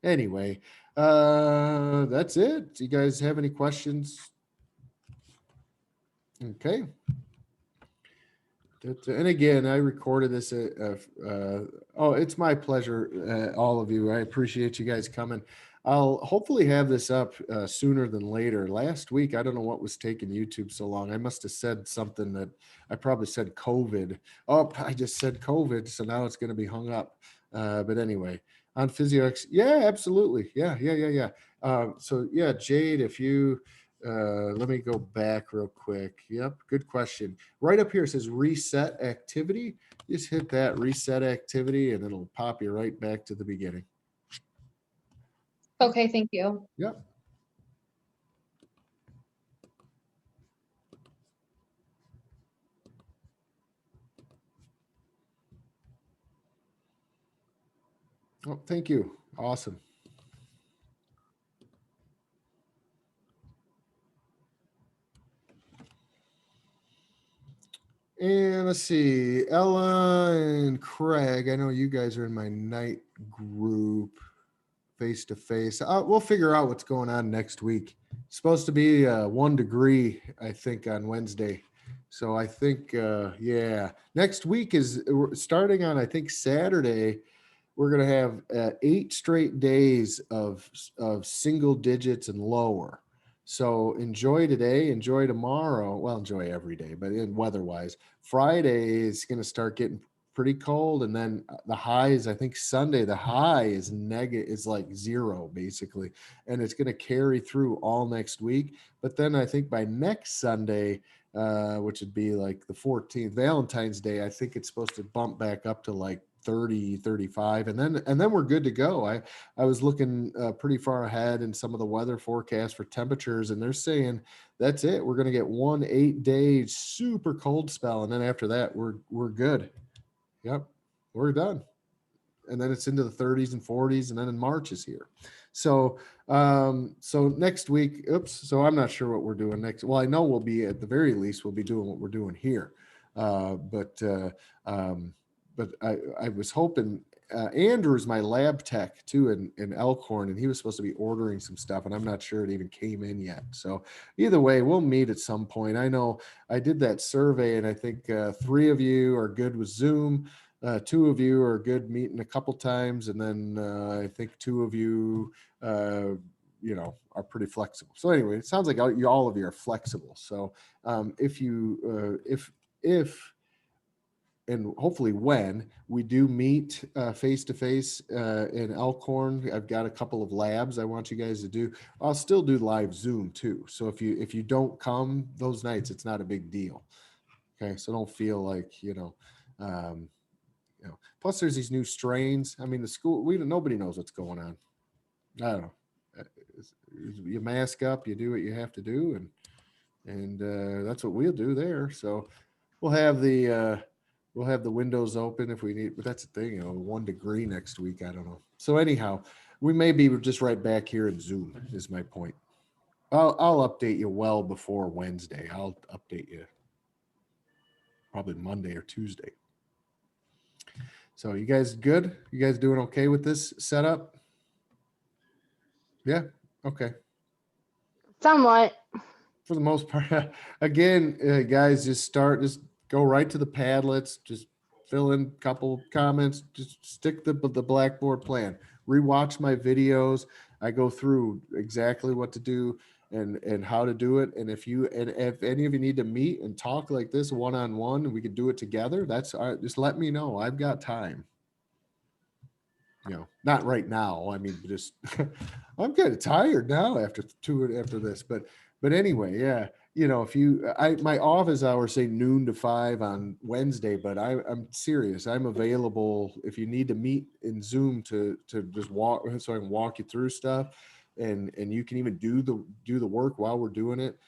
Anyway, that's it. Do you guys have any questions? Okay. And again, I recorded this. Oh, it's my pleasure, all of you. I appreciate you guys coming. I'll hopefully have this up sooner than later. Last week, I don't know what was taking YouTube so long. I must have said something that I probably said COVID. Oh, I just said COVID, so now it's going to be hung up. But anyway, on PhysioEx, yeah, absolutely. Yeah. So yeah, Jade, if you let me go back real quick. Yep, good question. Right up here it says reset activity. Just hit that reset activity and it'll pop you right back to the beginning. Okay, thank you. Yep. Oh, thank you. Awesome. And let's see, Ella and Craig. I know you guys are in my night group face to face. We'll figure out what's going on next week. It's supposed to be 1 degree, I think, on Wednesday. So I think, yeah, next week is starting on, I think, Saturday. We're going to have 8 straight days of single digits and lower. So enjoy today, enjoy tomorrow. Well, enjoy every day, but in weather-wise, Friday is going to start getting pretty cold, and then the highs, I think Sunday, the high is like 0 basically, and it's going to carry through all next week. But then I think by next Sunday, which would be like the 14th, Valentine's Day, I think it's supposed to bump back up to like 30, 35, and then we're good to go. I was looking pretty far ahead in some of the weather forecasts for temperatures, and they're saying that's it. We're going to get 1 8-day super cold spell, and then after that we're good. Yep, we're done. And then it's into the 30s and 40s, and then in March is here. So so next week, so I'm not sure what we're doing next. Well, I know we'll be, at the very least, we'll be doing what we're doing here. But I was hoping, Andrew's my lab tech too in Elkhorn, and he was supposed to be ordering some stuff, and I'm not sure it even came in yet. So either way, we'll meet at some point. I know I did that survey, and I think 3 of you are good with Zoom. 2 of you are good meeting a couple times, and then I think 2 of you, are pretty flexible. So anyway, it sounds like all of you are flexible. So if and hopefully when we do meet face to face in Elkhorn, I've got a couple of labs I want you guys to do. I'll still do live Zoom too. So if you don't come those nights, it's not a big deal. Okay, so don't feel like plus there's these new strains. I mean, the school, nobody knows what's going on. I don't know. You mask up, you do what you have to do, and that's what we'll do there. So we'll have the windows open if we need, but that's the thing, 1 degree next week. I don't know. So anyhow, we may be just right back here in Zoom is my point. I'll update you well before Wednesday. I'll update you probably Monday or Tuesday. So you guys good? You guys doing okay with this setup? Yeah. Okay. Somewhat. For the most part. Again, guys, just go right to the Padlets. Just fill in a couple comments. Just stick the Blackboard plan. Rewatch my videos. I go through exactly what to do and how to do it. And if any of you need to meet and talk like this one-on-one, and we could do it together, just let me know. I've got time. Not right now. I mean, just I'm kind of tired now after this, but anyway, yeah. My office hours say noon to 5 on Wednesday, but I'm serious. I'm available if you need to meet in Zoom to just walk, so I can walk you through stuff, and you can even do the work while we're doing it.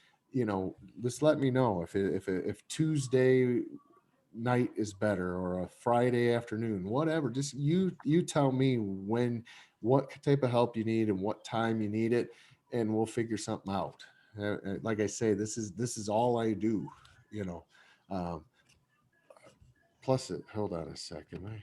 Just let me know if Tuesday night is better or a Friday afternoon, whatever. Just you tell me what type of help you need and what time you need it, and we'll figure something out. Like I say, this is all I do, plus hold on a second.